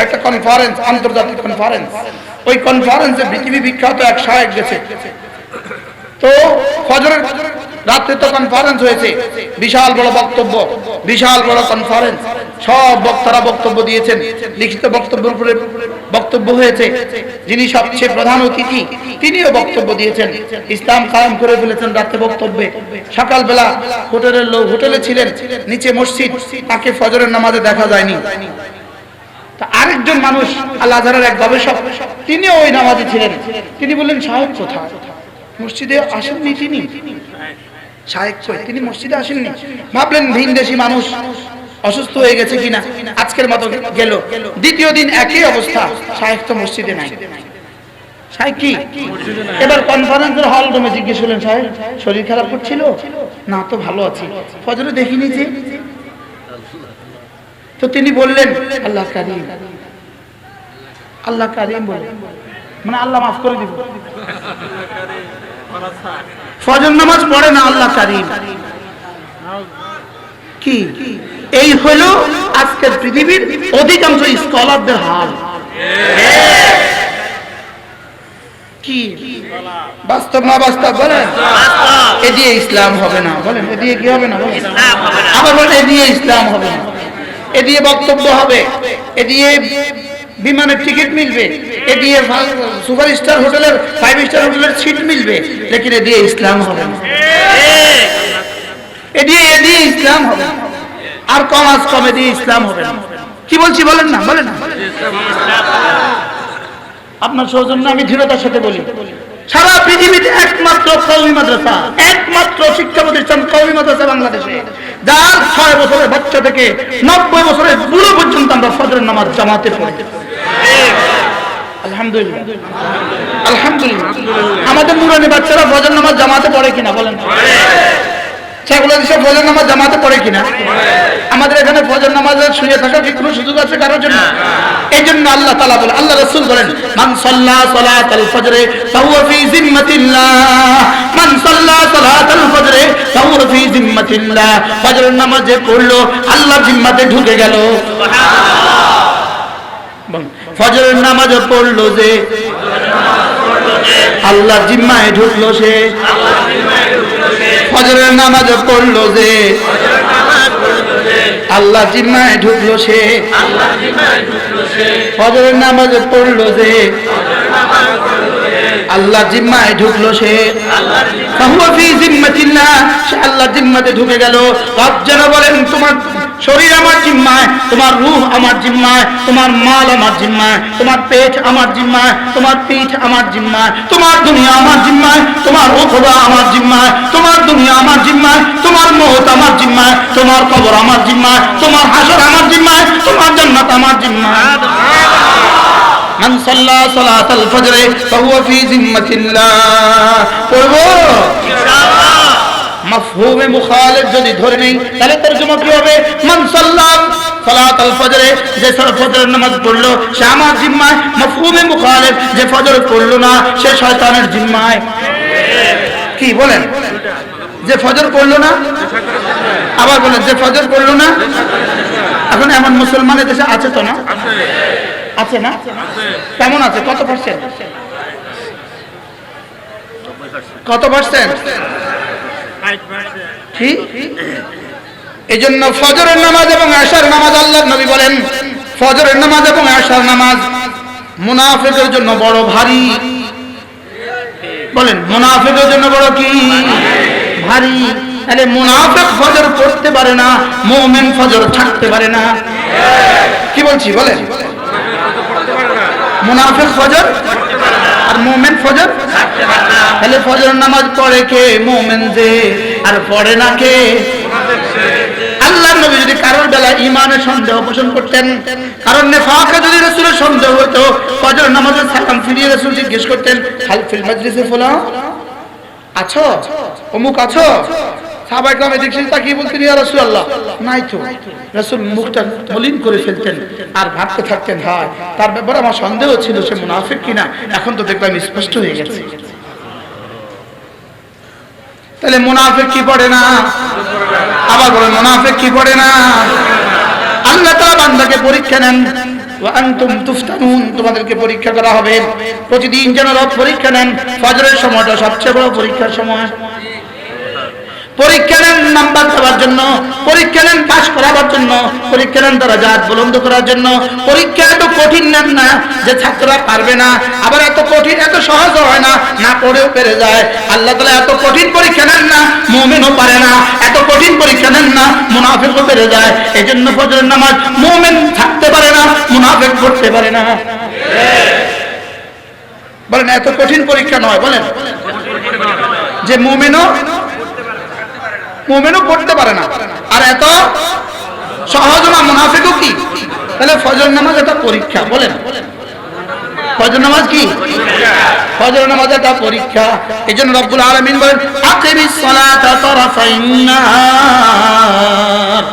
Speaker 1: একটা কনফারেন্স, আন্তর্জাতিক কনফারেন্স, ওই কনফারেন্সে পৃথিবী বিখ্যাত এক শায়েখ গেছে। তো ফজরের রাতে তো কনফারেন্স হয়েছে, বিশাল বড় বক্তব্য, বিশাল বড় কনফারেন্স, সব বক্তারা বক্তব্য দিয়েছেন, লিখিত বক্তব্যের উপরে বক্তব্য হয়েছে। যিনি সবচেয়ে প্রধান অতিথি তিনিও বক্তব্য দিয়েছেন, ইসলাম কায়েম করে ফেলেছেন রাতে বক্তব্যে। সকালবেলা হোটেলের লোক হোটেলে ছিলেন, নিচে মসজিদ, তাকে ফজরের নামাজে দেখা যায়নি। তা আরেকজন মানুষ আল আজহারের এক গবেষক, তিনিও ওই নামাজে ছিলেন। তিনি বললেন সাহেব কোথায়? মসজিদে আসেননি তিনি। শায়েখ কই? তিনি মসজিদে আসেননি। ভাবলেন ভিনদেশী মানুষ, অসুস্থ হয়ে গেছে কিনা, আজকের মতো গেল। দ্বিতীয় দিন একই অবস্থা, শায়েখ তো মসজিদে নাই। শায়েখ কি? এবার কনফারেন্সের হল রুমে জিজ্ঞেস করলেন সাহেব শরীর খারাপ করছিল? না তো ভালো আছি, ফজরে দেখিনি যে। তো তিনি বললেন আল্লাহ কারীম, আল্লাহ কারীম বলে মানে আল্লাহ মাফ করে দিব। ফজর নামাজ পড়ে না, আল্লাহ কারীম। কি এই হলো আজকের পৃথিবীর অধিকাংশ স্কলারদের হাল। কি বাস্তব না বাস্তব বলেন? এ দিয়ে ইসলাম হবে না বলেন, এ দিয়ে কি হবে না বলেন? আবার বলেন এ দিয়ে ইসলাম হবে না, এ দিয়ে বক্তব্য হবে, এ দিয়ে বিমানের টিকিট মিলবে, এ দিয়ে সুপার স্টার হোটেলের 5 স্টার হোটেলের সিট মিলবে, লেকিন এ দিয়ে ইসলাম হবে না। এ দিয়ে ইসলাম হবে না, আর কম আজ কমে দিয়ে ইসলাম হবে না। কি বলছি বলেন না, বলেন না। আপনার সৌজন্য আমি দৃঢ়তার সাথে বলি, সারা পৃথিবীতে একমাত্র কওমি মাদ্রাসা, একমাত্র শিক্ষা প্রতিষ্ঠান কওমি মাদ্রাসা বাংলাদেশে, যার 6 বছরের বাচ্চা থেকে 90 বছরের বুড়ো পর্যন্ত আমরা ফজরের নামাজ জামাতে পড়ি। আলহামদুলিল্লাহ, আলহামদুলিল্লাহ। আমাদের নুরানি বাচ্চারা ফজর নামাজ জামাতে পড়ে কিনা বলেন? সেগুলো দেশে ফজর নামাজ জামাতে পড়ে কিনা? আমাদের এখানে ফজর নামাজে শুয়ে থাকার কি কোনো সুযোগ আছে কারোর জন্য? এই জন্য আল্লাহ তাআলা বলেন, আল্লাহ রাসূল বলেন, মান সাল্লা সালাতাল ফজরে ফাহুয়া ফি জিম্মাতিল্লাহ, মান সাল্লা সালাতাল ফজরে ফাহুয়া ফি জিম্মাতিল্লাহ। ফজরের নামাজে পড়লো আল্লাহর জিম্মাতে ঢুকে গেল। সুবহানাল্লাহ। ফজরের নামাজে পড়লো যে আল্লাহর জিম্মায় ঢুকলো সে। ফজরের নামাজে পড়লো যে আল্লাহ জিম্মায় ঢুকলো সে। ফজরের নামাজে পড়লো যে আল্লাহ জিম্মায় ঢুকলো, সে ফাহুয়া ফি জিম্মাতিল্লাহ, সে আল্লাহ জিম্মাতে ঢুকে গেল। রব যেন বলেন তোমার শরীর আমার জিম্মায়, তোমার রূহ আমার জিম্মায়, তোমার মাল আমার জিম্মায়, তোমার পেট আমার জিম্মায়, তোমার পিঠ আমার জিম্মায়, তোমার দুনিয়া আমার জিম্মায়, তোমার উখবা আমার জিম্মায়, তোমার দুনিয়া আমার জিম্মায়, তোমার মওত আমার জিম্মায়, তোমার কবর আমার জিম্মায়, তোমার হাসর আমার জিম্মায়, তোমার জান্নাত আমার জিম্মায়। মান সাল্লা সালাতাল ফজর ফাহুয়া ফি জিম্মাতিল্লাহ। পড়বো ইনশাআল্লাহ। মাফহুমে মুখালিফ যদি ধরে নেই তাহলে তরজমা কি হবে? মান সাল্লা সালাতাল ফজর, যে ফজরের নামাজ পড়লো সে আমার জিম্মায়। মাফহুমে মুখালিফ, যে ফজর পড়লো না সে শয়তানের জিম্মায়। কি বলেন? যে ফজর পড়লো না, আবার বলেন যে ফজর পড়লো না। এখন এমন মুসলমানের দেশে আছে তো না? আছে না? কেমন আছে? কত পার্সেন্ট? কত পার্সেন্ট? এই জন্য ফজরের নামাজ এবং আশার নামাজ, আল্লাহর নবী বলেন ফজরের নামাজ এবং আশার নামাজ মুনাফিকের জন্য বড় ভারী। বলেন মুনাফিকের জন্য বড় কি? ভারী। তাহলে মুনাফিক ফজর পড়তে পারে না, মুমিন ফজর থাকতে পারে না। কি বলছি বলেন? মুনাফিক ফজর আর মুমিন ফজর থাকতে পারে না। তাহলে ফজরের নামাজ পড়ে কে? মুমিন যে। আর পড়ে না কে? আল্লাহর নবী যদি কারোর বেলা ঈমানের সন্দেহ পোষণ করতেন, কারণ নেফাকে যদি রাসূলের সন্দেহ হতো, ফজর নামাজের সালাম ফিরিয়ে রাসূল জিজ্ঞেস করতেন হাল ফিল মাজলিসে ফুলান, আছো? অমুক আছো? সাহাবায়ে কেরাম দেখছেন তাকিয়ে বলতেন ইয়া রাসূলুল্লাহ, নাই তো। রাসূল মুখটা মলিন করে ফেলতেন আর ভাবতে থাকতেন হায় তার ব্যাপারে আমার সন্দেহ ছিল সে মুনাফিক কিনা, এখন তো দেখলাম স্পষ্ট হয়ে গেছে। তাহলে মুনাফিক কি পড়ে না? আবার বলেন মুনাফিক কি পড়ে না? আল্লাহ তাআলা বান্দাকে পরীক্ষা নেন। ওয়া আনতুম তুফতানুন, তোমাদেরকে পরীক্ষা করা হবে। প্রতিদিন যেন রব পরীক্ষা নেন। ফজরের সময়টা সবচেয়ে বড় পরীক্ষার সময়। পরীক্ষা নেন নাম্বার দেওয়ার জন্য, পরীক্ষা নেন পাস করাবার জন্য, পরীক্ষা নেন দরজাত বুলন্দ করার জন্য। পরীক্ষা এত কঠিন নেন না যে ছাত্ররা পারবে না, আবার এত কঠিন এত সহজ হয় না, না পড়েও পেরে যায়। আল্লাহ তাআলা এত কঠিন পরীক্ষা নেন না, মুমিনও পারে না। এত কঠিন পরীক্ষা নেন না, মুনাফিকও পেরে যায়। এজন্য ফজরের নামাজ মুমিন থাকতে পারে না, মুনাফিক পড়তে পারে না। বলেন এত কঠিন পরীক্ষা নয়, বলেন যে মুমিনও পড়তে পারে না, আর এত সহজ না মুনাফিকও কি। তাহলে ফজর নামাজ একটা পরীক্ষা। বলেন ফজর নামাজ কি? ফজর নামাজ একটা পরীক্ষা। এজন্য রব্বুল আলামিন বলেন আকিমিস সালাতা তারাফাইন নাহার,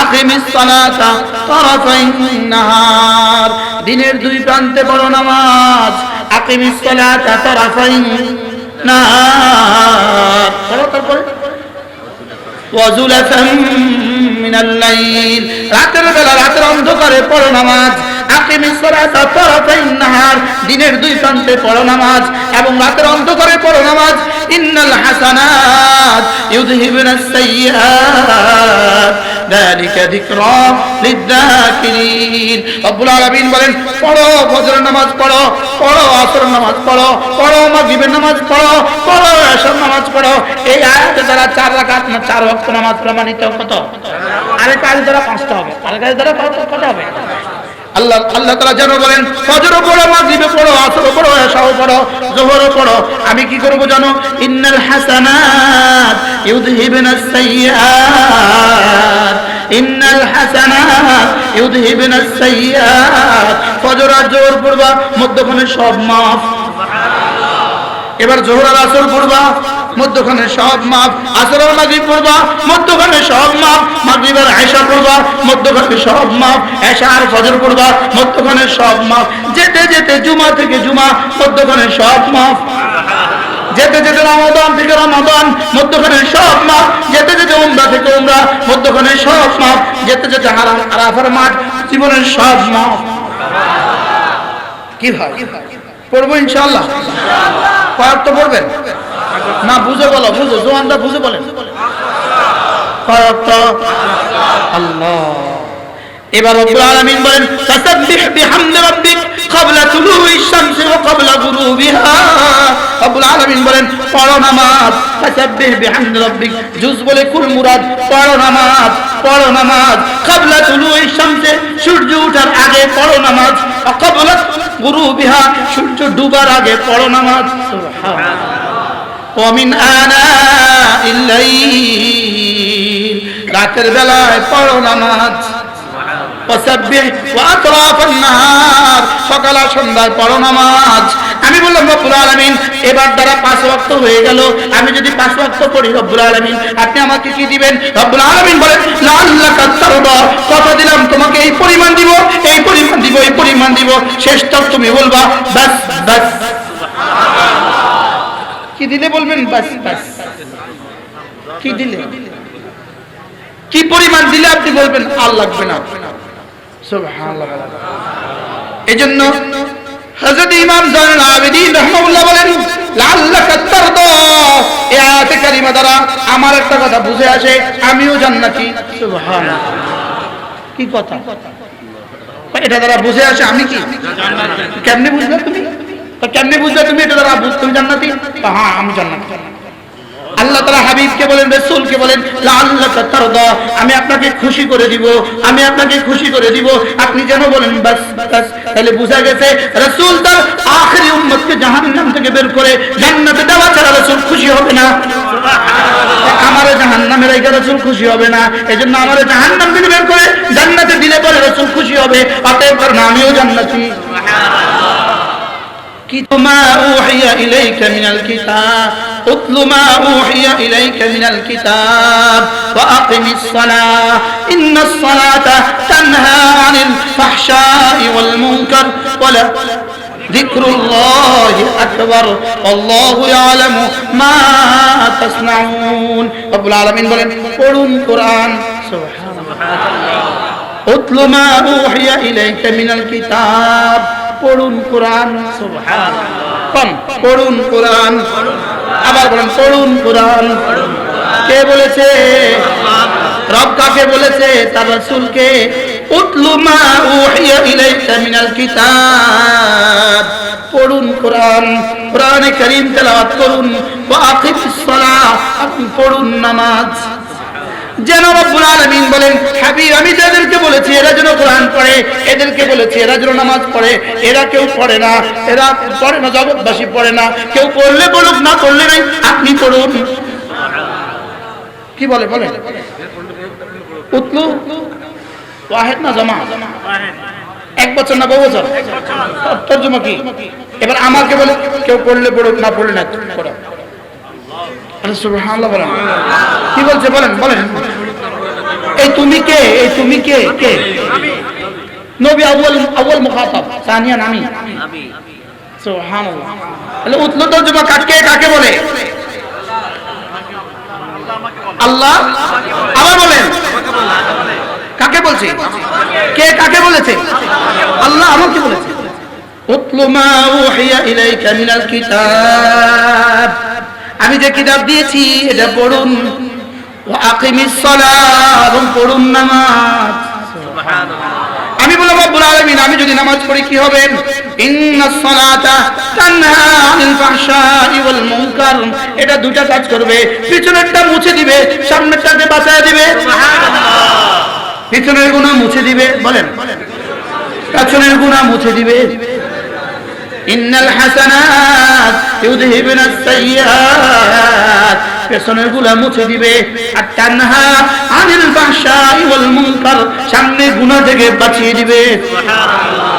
Speaker 1: আকিমিস সালাতা তারাফাইন নাহার, দিনের দুই প্রান্তে পড়ো নামাজ। আকিমিস সালাতা তারাফাইন নাহার পড়ো, তারপরে ওয়াজুলাতাম মিনাল লাইল, রাতের বেলা রাতের অন্ধকারে পড়ো নামাজ। আকিমিস সালাতা তারাফাইন নাহার, দিনের দুই প্রান্তে পড়ো নামাজ এবং রাতের অন্ধকারে পড়ো নামাজ। ইন্নাল হাসানাত ইউযহিবুনাস সাইয়্যাত যালিকা যিকরা লিয-যাকিরিন। রব্বুল আলামিন বলেন পড়ো ফজরের নামাজ পড়ো, পড়ো আসরের নামাজ পড়ো, পড়ো মাগরিবের নামাজ পড়ো, পড়ো এশার নামাজ পড়ো। এই আয়াতে দ্বারা 4 রাকাত না 4 ওয়াক্ত নামাজ প্রমাণিত। কত? আরে কাজ দ্বারা 5টা হবে, আর কাজ দ্বারা কত হবে? আল্লাহ তাআলা যেন বলেন ফজরও পড়ো, মাগরিবও পড়ো, আসরও পড়ো, এশাও পড়ো, যোহরও পড়ো। আমি কি করব জানো? ইন্নাল হাসানাত ইউযহিবুনাস সাইয়্যাত, ইন্নাল হাসানাত ইউযহিবুনাস সাইয়্যাত। ফজর আর যোহর পড়বা, মধ্যখানে সব মাফ। এবার যোহর আর আসর পড়বা, মধ্যখানে সব মাফ। আসর আর মাগরিব পড়বা, মধ্যখানে সব মাফ। মাগরিব আর এশা পড়বা, মধ্যখানে সব মাফ। এশা আর ফজর পড়বা, মধ্যখানে সব মাফ। যেতে যেতে জুমা থেকে জুমা, মধ্যখানে সব মাফ। যেতে যেতে রমাদান থেকে রমাদান, মধ্যখানে সব মাফ। যেতে যেতে উমরা থেকে উমরা, মধ্যখানে সব মাফ। যেতে যেতে আরাফার মাঠ, জীবনের সব মাফ। কি ভাই পড়বো ইনশাআল্লাহ? কয়েক তো পড়বেন না? বুঝে বলো, বুঝো জোয়ানরা বুঝে বলেন কয়েক তো। আল্লাহ। এবার রব্বুল আলামিন বলেন ফাসাব্বিহ বিহামদি রাব্বিক ক্বাবলা তুলুই শামসি ওয়া ক্বাবলা গুরুবিহা। রব্বুল আলামিন বলেন পড়ো নামাজ, ফাসাব্বিহ বিহামদি রাব্বিক, জুজ বলে কুল মুরাদ, পড়ো নামাজ, পড়ো নামাজ। ক্বাবলা তুলুই শামসি, সূর্য ওঠার আগে পড়ো নামাজ, ওয়া ক্বাবলা গুরুবিহা, সূর্য ডুবার আগে পড়ো নামাজ। সুবহানাল্লাহ। ওয়া মিন আনাইল লাইল, রাতের বেলায় পড়ো নামাজ। ওয়াসাব্বিহ ওয়া আতরাফান নাহার, সকাল আর সন্ধ্যায় পড়ো নামাজ। আমি বললাম রব্বুল আলামিন এবার দ্বারা 5 ওয়াক্ত হয়ে গেল, আমি যদি 5 ওয়াক্ত পড়ি রব্বুল আলামিন আপনি আমাকে কি দিবেন? রব্বুল আলামিন বলেন লাআল্লাকা তারদা, কথা দিলাম তোমাকে এই পরিমাণ দিব, এই পরিমাণ দিব, এই পরিমাণ দিব। শেষ তক তুমি বলবা বাস বাস। কি দিলে বলবেন বাস বাস? কি দিলে, কি পরিমাণ দিলে আপনি বলবেন আর লাগবে না? সুবহানাল্লাহ। এজন্য হযরত ইমাম জাইনুল আবেদীন রাহিমাহুল্লাহ বলেন লাআল্লাকা তারদা, এই আয়াতে কারিমা দ্বারা আমার একটা কথা বুঝে আসে, আমিও জান্নাতি। সুবহানাল্লাহ। কি কথা? এটা দ্বারা বুঝে আসে আমি কি জান্নাতি। কেমনে বুঝলে তুমি? কেমনে বুঝলে তুমি এটা দ্বারা তুমি জান্নাতি? হ্যাঁ আমি জান্নাতি। আল্লাহ তাআলা হাবিবকে বলেন, রাসূলকে বলেন লাআল্লাকা তারদা, আমি আপনাকে খুশি করে দিব, আমি আপনাকে খুশি করে দিব, আপনি যেন বলেন বাস বাস। তাহলে বোঝা গেছে রাসূল তার আখেরি উম্মতকে জাহান্নাম থেকে বের করে জান্নাতে দেওয়া ছাড়া রাসূল খুশি হবে না। আমারে জাহান্নামে রেখে রাসূল খুশি হবে না, এজন্য আমারে জাহান্নাম থেকে বের করে জান্নাতে দিলে পরে রাসূল খুশি হবে। অতএব কারণ আমিও জান্নাতি। মা উহিয়া ইলাইকা মিনাল কিতাব, উতলু মা উহিয়া ইলাইকা মিনাল কিতাব ওয়া আকিমিস সালাহ, ইন্নাস সালাতা তানহা আনিল ফাহশাই ওয়াল মুনকার ওয়া যিকরুল্লাহি আকবার আল্লাহু ইয়ালামু মা তাসনাউন। রব্বুল আলামিন বলেন পড়ুন কোরআন। সুবহানাল্লাহ। উতলু মা উহিয়া ইলাইকা মিনাল কিতাব, পড়ুন কোরআন। সুবহানাল্লাহ। পড়ুন কোরআন। আবার বলেন পড়ুন কোরআন। কে বলেছে? রব কাকে বলেছে? তার রাসূলকে। উতলু মা উহিয়া ইলাইকা মিনাল কিতাব, পড়ুন কোরআন, কোরআনে কারীম তেলাওয়াত করুন। ওয়া আকিমিস সালাহ, আপনি পড়ুন নামাজ। যেন রব্বুল আলামিন বলেন হাবিব আমি যাদেরকে বলেছি এরা যেন কোরআন পড়ে, এদেরকে বলেছি এরা যেন নামাজ পড়ে, এরা কেউ পড়ে না, এরা পড়ে না, জগৎবাসী পড়ে না, কেউ পড়লে বলুক না পড়লে নাই, আপনি পড়ুন। কি বলে বলেন? উতলু ওয়াহিদ না জামা? এক বছর না বহু বছর? তরজমা কি? এবার আমাকে বলে কেউ পড়লে পড়ুক না পড়লে না পড়ো। সুবহানাল্লাহ বলেন। কি বলছে বলেন বলেন? এই তুমি কে? এই তুমি কে? কে? নবী আউয়াল মুখাতাব, সানিয়া নামি। সুবহানাল্লাহ। তাহলে উতলু তরজমা কাকে কাকে বলে? আল্লাহ। আবার বলেন কাকে বলছে? কে কাকে বলেছে? আল্লাহ আমাকে বলেছে। উতলু মা উহিয়া ইলাইকা মিনাল কিতাব, আমি যে কিতাব দিয়েছি এটা পড়ুন। ওয়া আকিমিস সালাহ, এবং পড়ুন নামাজ। সুবহানাল্লাহ। আমি বললাম রব্বুল আলামিন আমি যদি নামাজ পড়ি কি হবে? ইন্নাস সালাতা তানহা আনিল ফাহশাই ওয়াল মুনকার, এটা দুটো কাজ করবে, পিছনেরটা মুছে দিবে, সামনেরটাকে বাঁচায় দিবে। সুবহানাল্লাহ। পিছনের গুনাহ মুছে দিবে, বলেন পিছনের গুনাহ মুছে দিবে। ইন্নাল হাসানাত ইউযহিবুনাস সাইয়্যাত, পেছনের গুনাহ মুছে দিবে। আর তানহা আনিল ফাহশাই ওয়াল মুনকার, সামনে গুনাহ থেকে বাঁচিয়ে দিবে। সুবহানাল্লাহ।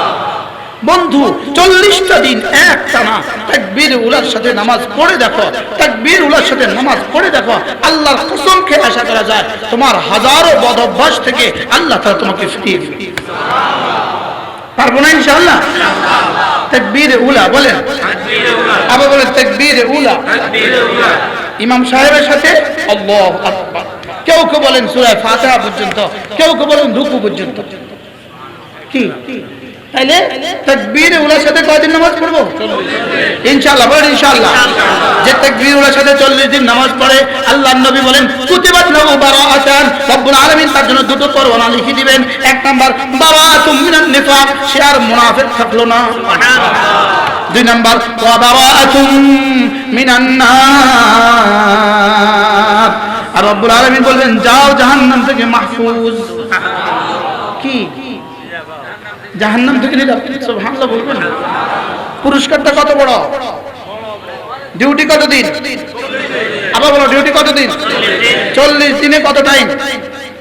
Speaker 1: বন্ধু 40টা দিন একটানা তাকবীর উলার সাথে নামাজ পড়ে দেখো, তাকবীর উলার সাথে নামাজ পড়ে দেখো, আল্লাহর কসম খেয়ে আশা করা যায় তোমার হাজারো বদ অভ্যাস থেকে আল্লাহ তাআলা তোমাকে ফিরিয়ে দিবে। পারবো না ইনশাআল্লাহ? তাকবীর উলা বলেন, আবার বলেন তাকবীর উলা। ইমাম সাহেবের সাথে আল্লাহু আকবার। কেউ কেউ বলেন সূরা ফাতিহা পর্যন্ত, কেউ কেউ বলেন রুকু পর্যন্ত। কি তাইলে তাকবীর উলার সাথে কয়দিন নামাজ পড়বো? ইনশাআল্লাহ বলেন ইনশাআল্লাহ। যে তাকবীরের সাথে 40 দিন নামাজ পড়ে আল্লাহর নবী বলেন কুতিবাত লাহু বারাআতান, রব্বুল আলামিন তার জন্য দুটো পরোয়ানা লিখে দিবেন। এক নাম্বার বারাআতুম মিনান নিফাক, সে আর মুনাফিক থাকলো না। সুবহানাল্লাহ। দুই নাম্বার ওয়া বারাআতুম মিনান নার, আর রব্বুল আলামিন বলবেন যাও জাহান্নাম থেকে মাহফুজ। কি জাহান্নাম থেকে নিরাপদ। সুবহানাল্লাহ বলবেন। পুরস্কারটা কত বড়। ডিউটি কত দিন? আবার বলো ডিউটি কত দিন? 40 দিনে কত টাইম?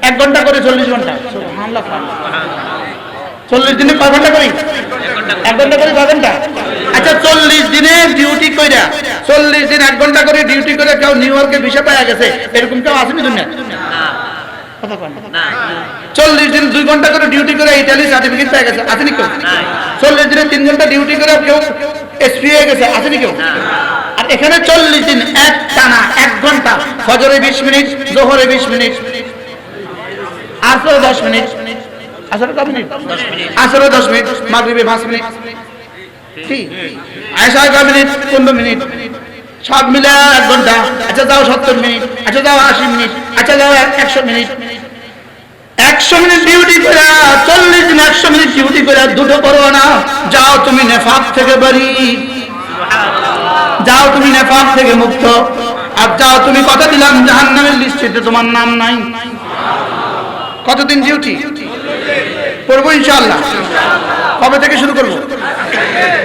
Speaker 1: 1 ঘন্টা করে 40 ঘন্টা। সুবহানাল্লাহ। 40 দিনে কয় ঘন্টা করি? 1 ঘন্টা করে 2 ঘন্টা। আচ্ছা 40 দিনে ডিউটি কইরা 40 দিন 1 ঘন্টা করে ডিউটি করে কেউ নিউ ইয়র্কে ভিসা পাওয়া গেছে এরকম কেউ আসেনি দুনিয়া? না। 40 দিন 2 ঘন্টা করে ডিউটি করে ইতালি সার্টিফিকেট পেয়ে গেছে আসেনি কেউ? 40 দিনে 3 ঘন্টা ডিউটি করে কেউ এসপি হয়ে গেছে আসেনি কেউ? আর এখানে 40 দিন এক টানা 1 ঘন্টা, ফজরে 20 মিনিট, যোহরে 20 মিনিট, আসরে 10 মিনিট, আসরে কত মিনিট? আসরে 10 মিনিট, মাগরিবে 5 মিনিট, ঠিক আয়েশায় কয় মিনিট? 15 মিনিট, সব মিলে 1 ঘন্টা। আচ্ছা যাও 70 মিনিট, আচ্ছা যাও 80 মিনিট, আচ্ছা যাও 100 মিনিট। 100 মিনিট ডিউটি করে 40 দিন 100 মিনিট ডিউটি করে দুটো করো না। যাও তুমি নেফাক থেকে বাড়ি, যাও তুমি নেফাক থেকে মুক্ত, আর যাও তুমি কথা দিলাম জাহান্নামের লিস্টে তোমার নাম নাই। কতদিন ডিউটি করবো ইনশাআল্লাহ? কবে থেকে শুরু করবো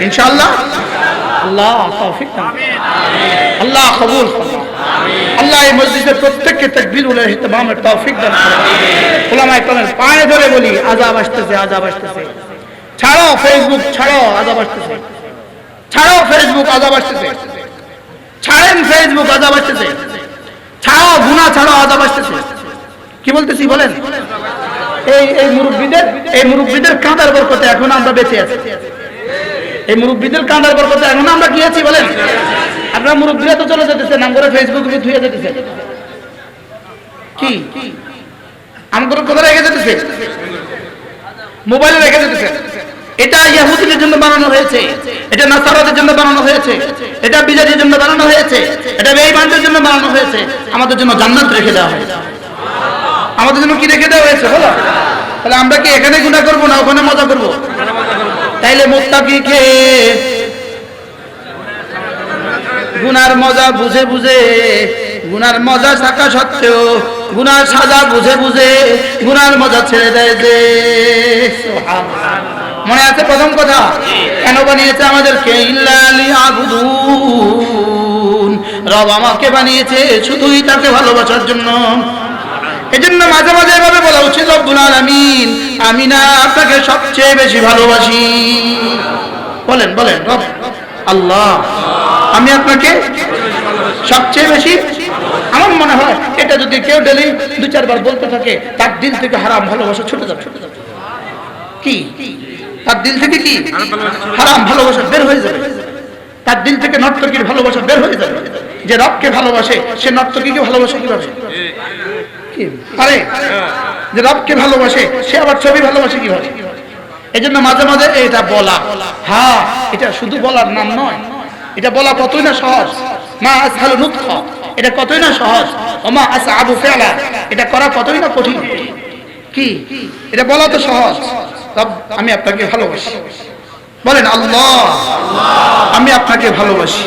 Speaker 1: ইনশাআল্লাহ? আল্লাহ তৌফিক দান, আল্লাহ কবুল করুন, আল্লাহ এই মসজিদের প্রত্যেককে তাকবীর ওয়াল ইহতিমামের তৌফিক দান করুন। উলামায়ে কেরামের পায়ে ধরে বলি আযাব আসতেছে, আযাব আসতেছে। ছাড়ো ফেসবুক, ছাড়ো আযাব আসতেছে। ছাড়ো ফেসবুক, আযাব আসতেছে। ছাড়েন ফেসবুক, আযাব আসতেছে। ছাড়ো গুনাহ, ছাড়ো আযাব আসতেছে। কি বলতেছি বলেন? এই মুরব্বিদের কাঁদার বরকতে এখন আমরা বেঁচে আছি। এই মুরব্বিদের কাঁদার বরকতে এখন আমরা কি আছি বলেন? আপনারা মুরব্বিরা তো চলে যেতেছে, নাম করে ফেসবুকে ধুয়ে যেতেছে। কি আমগুলো কোথায় রেখে যেতেছে? মোবাইলে রেখে যেতেছে। এটা ইহুদিদের জন্য বানানো হয়েছে, এটা নাসারাদের জন্য বানানো হয়েছে, এটা বিজাতির জন্য বানানো হয়েছে, এটা বেঈমানদের জন্য বানানো হয়েছে। আমাদের জন্য জান্নাত রেখে দেওয়া হয়েছে। আমাদের জন্য কি রেখে দেওয়া হয়েছে বলো? তাহলে আমরা কি এখানে গুনাহ করব না ওখানে মজা করব? তাইলে মুত্তাকিকে গুনার মজা বুঝে বুঝে, গুনার মজা থাকা সত্ত্বেও গুনার সাজা বুঝে বুঝে গুনার মজা ছেড়ে দেয় যে। মনে আছে প্রথম কথা কেন বানিয়েছে আমাদেরকে? ইল্লা লিয়াবুদুন, রব আমাকে বানিয়েছে শুধুই তাকে ভালোবাসার জন্য। এজন্য মাঝে মাঝে এভাবে বলা উচিত, রব্বুল আলামিন আমি না আপনাকে সবচেয়ে বেশি ভালোবাসি। বলেন বলেন, রব আল্লাহ আমি আপনাকে সবচেয়ে বেশি। আমার মনে হয় এটা যদি কেউ ডেলি 2-4 বার বলতে থাকে তার দিল থেকে হারাম ভালোবাসা ছুটে যাবে। কি তার দিল থেকে কি হারাম ভালোবাসা বের হয়ে যাবে। তার দিল থেকে নর্তকীর ভালোবাসা বের হয়ে যাবে। যে রবকে ভালোবাসে সে নর্তকীকে ভালোবাসে কিভাবে? পারে? যে রবকে ভালোবাসে সে আবার ছবি ভালোবাসে কিভাবে? এই জন্য মাঝে মাঝে এটা বলা, হ্যাঁ এটা শুধু বলার নাম নয়, এটা বলা কতই না সহজ। মা আসহালু নুতকা, এটা কতই না সহজ। ওমা আসআবু ফিআলা, এটা করা কতই না কঠিন। কি এটা বলা তো সহজ, রব আমি আপনাকে ভালোবাসি। বলেন আল্লাহ আমি আপনাকে ভালোবাসি।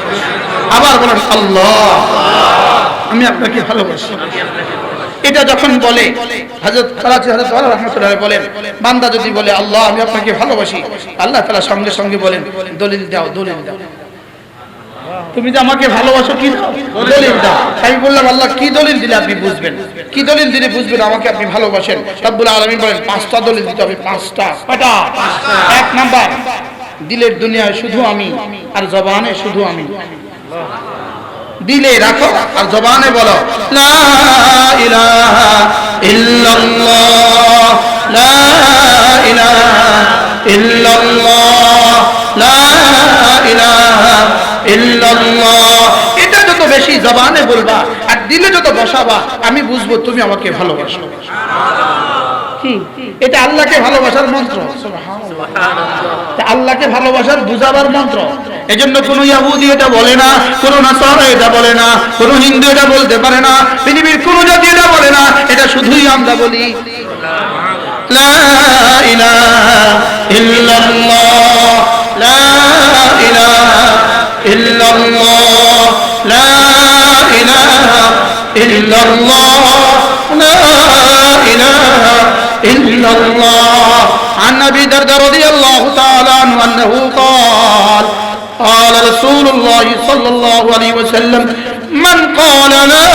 Speaker 1: আবার বলেন আল্লাহ আমি আপনাকে ভালোবাসি। এটা যখন বলে হযরত করাচি হযরত ওমর রাহমাতুল্লাহ বলেন, বান্দা যদি বলে আল্লাহ আমি আপনাকে ভালোবাসি, আল্লাহ তাআলা সঙ্গে সঙ্গে বলেন দলিল দাও, দলিল দাও। তুমি যে আমাকে ভালোবাসো কি দাও? দলিল দাও। আমি বললাম আল্লাহ কি দলিল দিলে আপনি বুঝবেন? কি দলিল দিলে বুঝবেন আমাকে আপনি ভালোবাসেন? রব্বুল আলামিন বলেন 5টা দলিল দিতে হবে। 5টা। কয়টা? 1 নাম্বার দিলের দুনিয়ায় শুধু আমি, আর জবানে শুধু আমি। দিলে রাখো আর জবানে বলো লা ইলাহা ইল্লাল্লাহ, লা ইলাহা ইল্লাল্লাহ, লা ইলাহা ইল্লাল্লাহ। এটা যত বেশি জবানে বলবা আর দিলে যত বসাবা আমি বুঝবো তুমি আমাকে ভালোবাসো। কি এটা আল্লাহকে ভালোবাসার মন্ত্র। সুবহানাল্লাহ। আল্লাহকে ভালোবাসার বুঝাবার মন্ত্র। এজন্য কোন ইহুদি এটা বলে না, কোন নাসারা এটা বলে না, কোন হিন্দু এটা বলতে পারে না, পৃথিবীর কোন জাতি এটা বলে না, এটা শুধুই আমরা বলি লা ইলাহা ইল্লাল্লাহ, লা ইলাহা ইল্লাল্লাহ, লা ইলাহা ইল্লাল্লাহ, লা ইলাহা ইল্লাল্লাহ। عن أبي درداء رضي الله تعالى عنه أنه قال قال رسول الله صلى الله عليه وسلم من قال لا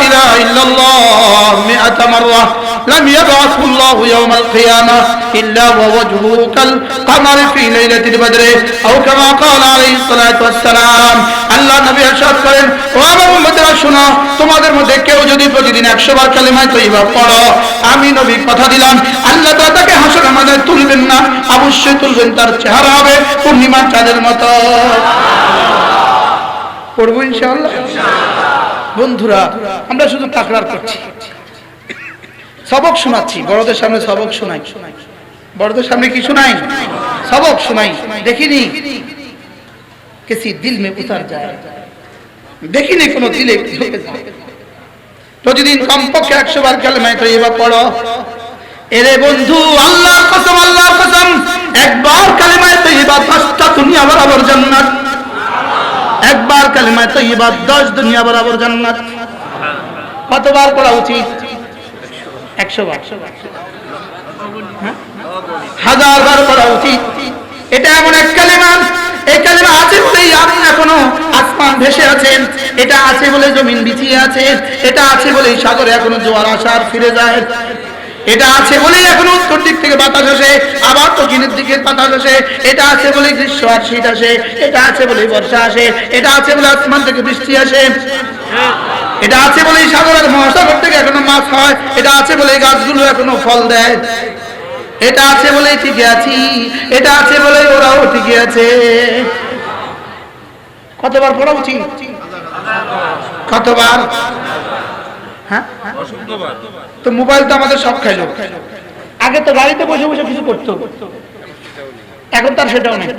Speaker 1: إله إلا الله 100 مرة لم يبعثه الله يوم القيامة إلا ووجهه كالقمر في ليلة البدر أو كما قال عليه الصلاة والسلام। আল্লাহ নবী ইরশাদ করেন, ও আমার উম্মতেরা শোনো, তোমাদের মধ্যে কেউ যদি প্রতিদিন 100 বার কালিমা তয়্যিবা পড়ো, আমি নবী কথা দিলাম আল্লাহ তাআলা তাকে হাসরের ময়দানে তুলবেন না, অবশ্যই তুলবেন, তার চেহারা হবে পূর্ণিমার চাঁদের মতো। পড়বো ইনশাআল্লাহ। বন্ধুরা, আমরা শুধু তাকরার করছি, সবক শোনাচ্ছি, বড়দের সামনে সবক শোনাই, বড়দের সামনে কি শোনাই? সবক শোনাই। দেখিনি किसी दिल में उतर जाए, দেখিনি কোন দিলে ঢুকে যায়। প্রতিদিন কমপক্ষে 100 বার কালেমা তয়্যিবা পড়ো। এরে বন্ধু, আল্লাহর কসম, আল্লাহর কসম, একবার কালেমা তয়্যিবা 10টা দুনিয়া বরাবর জান্নাত। একবার কালেমা তয়্যিবা 10 দুনিয়া বরাবর জান্নাত। কতবার পড়া উচিত? 100 বার, 1000 বার পড়া উচিত। এটা এমন এক কালেমা, এই কালেমা আছে বলেই আপনি এখনো আসমান ভেসে আছেন, এটা আছে বলে জমিন বিছিয়ে আছে, এটা আছে বলেই সাগরে এখনো জোয়ার আসার ফিরে যায়, এটা আছে বলেই এখনো উত্তর দিক থেকে বাতাস আসে, আবার দক্ষিণের দিকে বাতাস আসে, এটা আছে বলেই গ্রীষ্ম আর শীত আসে, এটা আছে বলেই বর্ষা আসে, এটা আছে বলে আসমান থেকে বৃষ্টি আসে, এটা আছে বলেই সাগরের মহাসাগর থেকে এখনো মাছ হয়, এটা আছে বলেই গাছগুলো এখনো ফল দেয়, এটা আছে বলেই টিকে আছি, এটা আছে বলেই ওরাও টিকে আছে। কতবার পড়া উচিত? কতবার? হ্যাঁ, তো মোবাইল তো আমাদের সব খাইলো। আগে তো গাড়িতে বসে বসে কিছু করতো, এখন তার সেটাও নেই।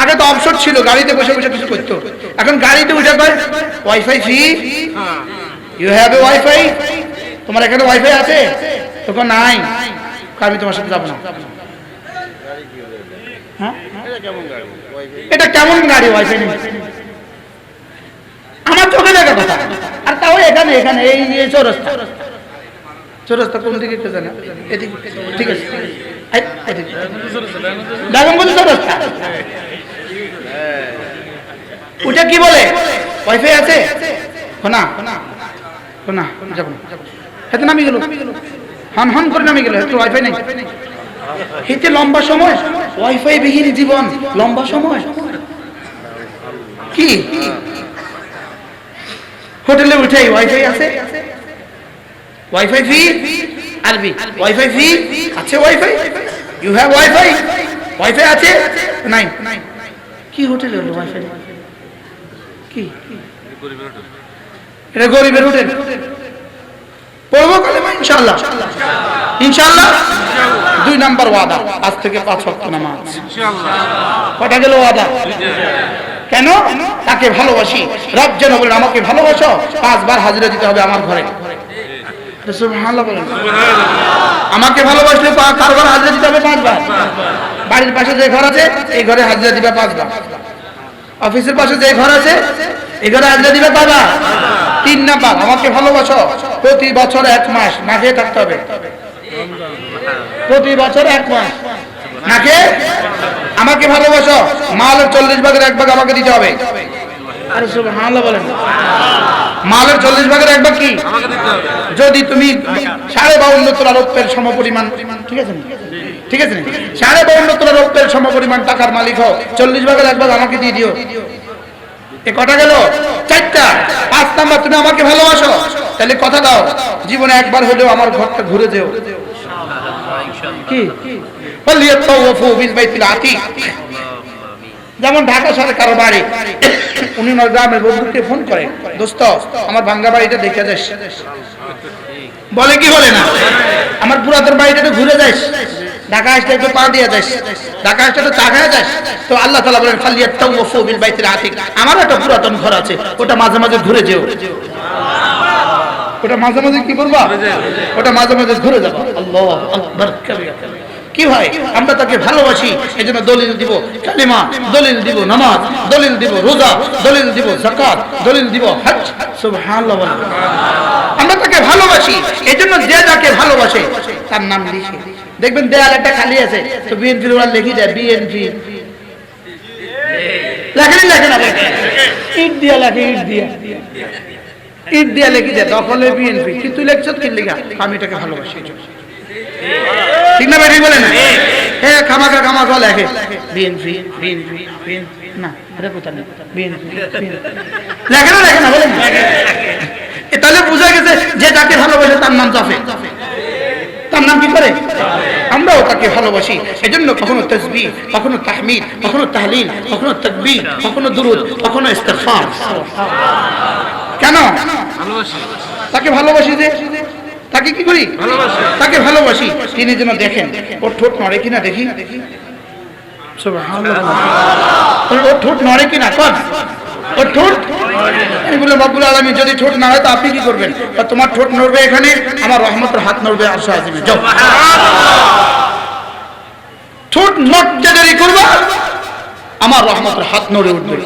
Speaker 1: আগে তো অপশন ছিল, গাড়িতে বসে বসে কিছু করতো, এখন গাড়িতে উঠে কয় wifi free, you have a wifi, তোমার এখানে ওয়াইফাই আছে? তখন নাই, আমি তোমার সাথে যাবো না। এটা কেমন গাড়ি ওয়াইফাই নেই? আমার চোখে দেখা কথা, আর তাও এখানে এখানে এই চৌরাস্তা, চৌরাস্তা কোন দিকে একটু জানা, এদিকে, ঠিক আছে, ডায়মন্ড চৌরাস্তা, ওটা কি বলে ওয়াইফাই আছে? না না, যাবো না, হাতে নামি গেল, হন হন করে নামি গেল, একটু ওয়াইফাই নেই। এতে লম্বা সময় ওয়াইফাই বিহীন জীবন, লম্বা সময় কি? হোটেলে উঠেই ওয়াইফাই আছে, ওয়াইফাই ফ্রি, আরবি ওয়াইফাই ফ্রি আছে, wifi, you have wifi, wifi আছে নাই? কি হোটেলে হলো ওয়াইফাই? কি এটা গরিবের হোটেল। পড়বো কালেমা ইনশাআল্লাহ, ইনশাআল্লাহ। 2 নাম্বার ওয়াদা, আজ থেকে 5 ওয়াক্ত নামাজ ইনশাআল্লাহ। কটা গেল ওয়াদা? কেন? তাকে ভালোবাসি, রব যেন বলেন আমাকে ভালোবাসো, 5 বার হাজিরা দিতে হবে আমার ঘরে। সুবহানাল্লাহ বলেন। আমাকে ভালোবাসলে কারবার হাজিরা দিতে হবে 5 বার। বাড়ির পাশে যে ঘর আছে এই ঘরে হাজিরা দিবে 5 বার। অফিসের পাশে যে ঘর আছে এই ঘরে হাজিরা দিবে 5 বার। 3 নাম্বার, আমাকে ভালোবাসো, প্রতি বছর 1 মাস না খেয়ে থাকতে হবে। প্রতি বছর 1 মাস না খেয়ে আমাকে ভালোবাসো, মালের 40 ভাগের 1 ভাগ আমাকে দিতে হবে। আরে সুবহানাল্লাহ বলেন। মালের 40 ভাগের 1 ভাগ কি আমাকে দিতে হবে? যদি তুমি 52.5 তোলা রৌপ্যের সমপরিমাণ, ঠিক আছে, ঠিক আছে, 52.5 তোলা রৌপ্যের সমপরিমাণ টাকার মালিক হও, 40 ভাগের 1 ভাগ আমাকে দিয়ে দিও। এ কটা গেল? 4টা। 5 নাম্বার, তুমি আমাকে ভালোবাসো, তাহলে কথা দাও জীবনে একবার হলেও আমার ঘরটা ঘুরে যেও। কি? যেমন ঢাকা শহরে কারো বাড়ি, উনি গ্রামের বন্ধুকে ফোন করে, দোস্ত আমার ভাঙ্গা বাড়িটা দেখে যাস, বলে কি বলে না, আমার পুরাতন বাড়িটা ঘুরে যাস, ঢাকা আসলে একটু পা দিয়ে যাস, ঢাকা আসলে একটু চা খায় যাস, তো আল্লাহ তাআলা বলেন ফালিয়াতাওয়াফু বিল বাইতিল আতিক, আমার একটা পুরাতন ঘর আছে, ওটা মাঝে মাঝে ঘুরে যেও। ওটা মাঝে মাঝে কি করবা? ওটা মাঝে মাঝে ঘুরে যাবা। আল্লাহু আকবার কাবীরা। কি ভাই, আমরা তাকে ভালোবাসি, এজন্য দলিল দিব কালিমা, দলিল দিব নামাজ, দলিল দিব রোজা, দলিল দিব যাকাত, দলিল দিব হজ। সুবহানাল্লাহ। আমরা তাকে ভালোবাসি, এজন্য যে যাকে ভালোবাসে তার নাম লিখে দেখবেন দেয়াল একটা খালি আছে, তো বিএনপি ওরা লিখে দেয় বিএনপি, লেখেন না, ইট দিয়া লেখে, ইট দিয়া লিখে দেয় দখলে বিএনপি, কিন্তু লেখছ কি লেখা? আমি এটাকে ভালোবাসি। ঠিক না ভাই, ঠিক বলেন? হ্যাঁ, খামাখা লেখে বিএনপি, না এটা কোথা নেই, বিএনপি লেখে না বলেন। তাহলে বোঝা গেছে যে যাকে ভালোবাসে তার নাম জাফে, তার নাম কি করে? আমরাও তাকে ভালোবাসি, এজন্য কখনো তাসবিহ, কখনো তাহমিদ, কখনো তাহলিল, কখনো তাকবীর, কখনো দুরূদ, কখনো ইস্তিগফার। কেন ভালোবাসি? তাকে ভালোবাসি, যে তাকে কি করি? তাকে ভালোবাসি। তিনি যেন দেখেন ওর ঠোঁট নড়ে কিনা, দেখি সুবহানাল্লাহ, ওর ঠোঁট নড়ে কিনা, কোন ওর ঠোঁট? আমি বললাম রব্বুল আলামিন যদি ঠোঁট না হয় তো আপনি কি করবেন? তোমার ঠোঁট নড়বে এখানে, আমার রহমতের হাত নড়বে আরশে আজিমে। যাও, ঠোঁট নড়তে দেরি করবা, আমার রহমতের হাত নড়ে উঠবে।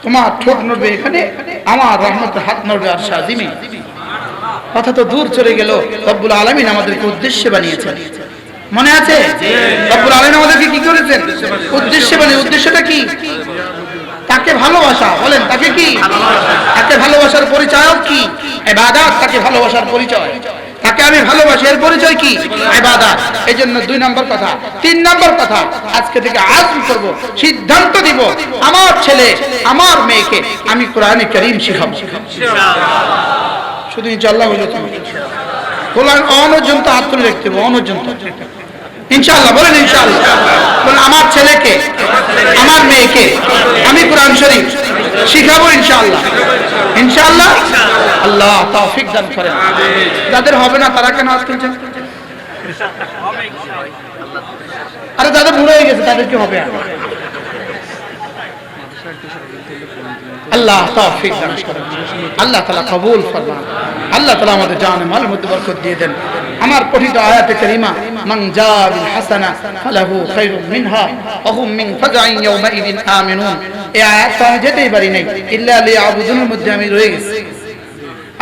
Speaker 1: তোমার ঠোঁট নড়বে এখানে, আমার রহমতের হাত নড়বে আরশে আজিমে। কথা তো দূর চলে গেল, রব্বুল আলামিন আমাদেরকে উদ্দেশ্যে বানিয়েছেন, মনে আছে? রব্বুল আলামিন আমাদেরকে কি করেছেন? উদ্দেশ্যে বানিয়ে। উদ্দেশ্যটা কি? তাকে ভালোবাসা। বলেন, তাকে কি? তাকে ভালোবাসার পরিচয় কি? ইবাদত। তাকে ভালোবাসার পরিচয়, তাকে আমি ভালোবাসি, এর পরিচয় কি? ইবাদত। এজন্য 2 নম্বর কথা। 3 নম্বর কথা, আজকে থেকে আযম করব, সিদ্ধান্ত দিব, আমার ছেলে আমার মেয়েকে আমি কোরআনে কারীম শিখাবো ইনশাআল্লাহ। শুধু ইনশাআল্লাহ হলো, তুমি কোরআন অনর্জন্ত হাত তুলে রাখতে হবে, অনর্জন্ত ইনশাআল্লাহ। বলেন ইনশাআল্লাহ। বলেন আমার ছেলেকে আমার মেয়েকে আমি কোরআন শরীফ শিখাবো ইনশাআল্লাহ, ইনশাআল্লাহ। আল্লাহ তৌফিক দান করেন। যাদের হবে না তারা কেন হাত তুলছেন? আরে যাদের বুড়ো হয়ে গেছে তাদের কি হবে? আল্লাহ তৌফিক দান করেন, আল্লাহ তাআলা কবুল ফরমান, আল্লাহ তাআলা আমাদের জানে মালের মধ্যে বরকত দিয়ে দেন। আমার পঠিত আয়াতে কারিমা মান জা বিল হাসানা ফালাহু খায়রুম মিনহা ওয়া হুম মিন ফাজআইন ইয়াওমাইযিন আমিনুন। এই আয়াতটা আমি যেতেই পারি নাই, ইল্লা লিয়াবুদুনের মধ্যে আমি রয়ে গেছি।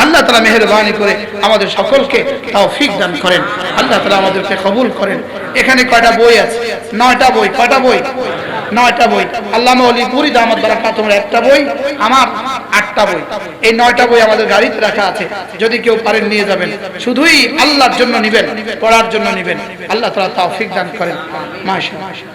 Speaker 1: আল্লাহ তাআলা মেহেরবানি করে আমাদের সকলকে তৌফিক দান করেন, আল্লাহ তাআলা আমাদেরকে কবুল করেন। এখানে কয়টা বই আছে? 9টা বই। কয়টা বই? 9টা বই। আল্লামা ওলিপুরি দামাত বারাকাতুহু একটা বই, আমার 8টা বই। এই 9টা বই আমাদের গাড়িতে রাখা আছে, যদি কেউ পারেন নিয়ে যাবেন। শুধুই আল্লাহর জন্য নেবেন, পড়ার জন্য নেবেন। আল্লাহ তাআলা তৌফিক দান করেন। মাশাআল্লাহ।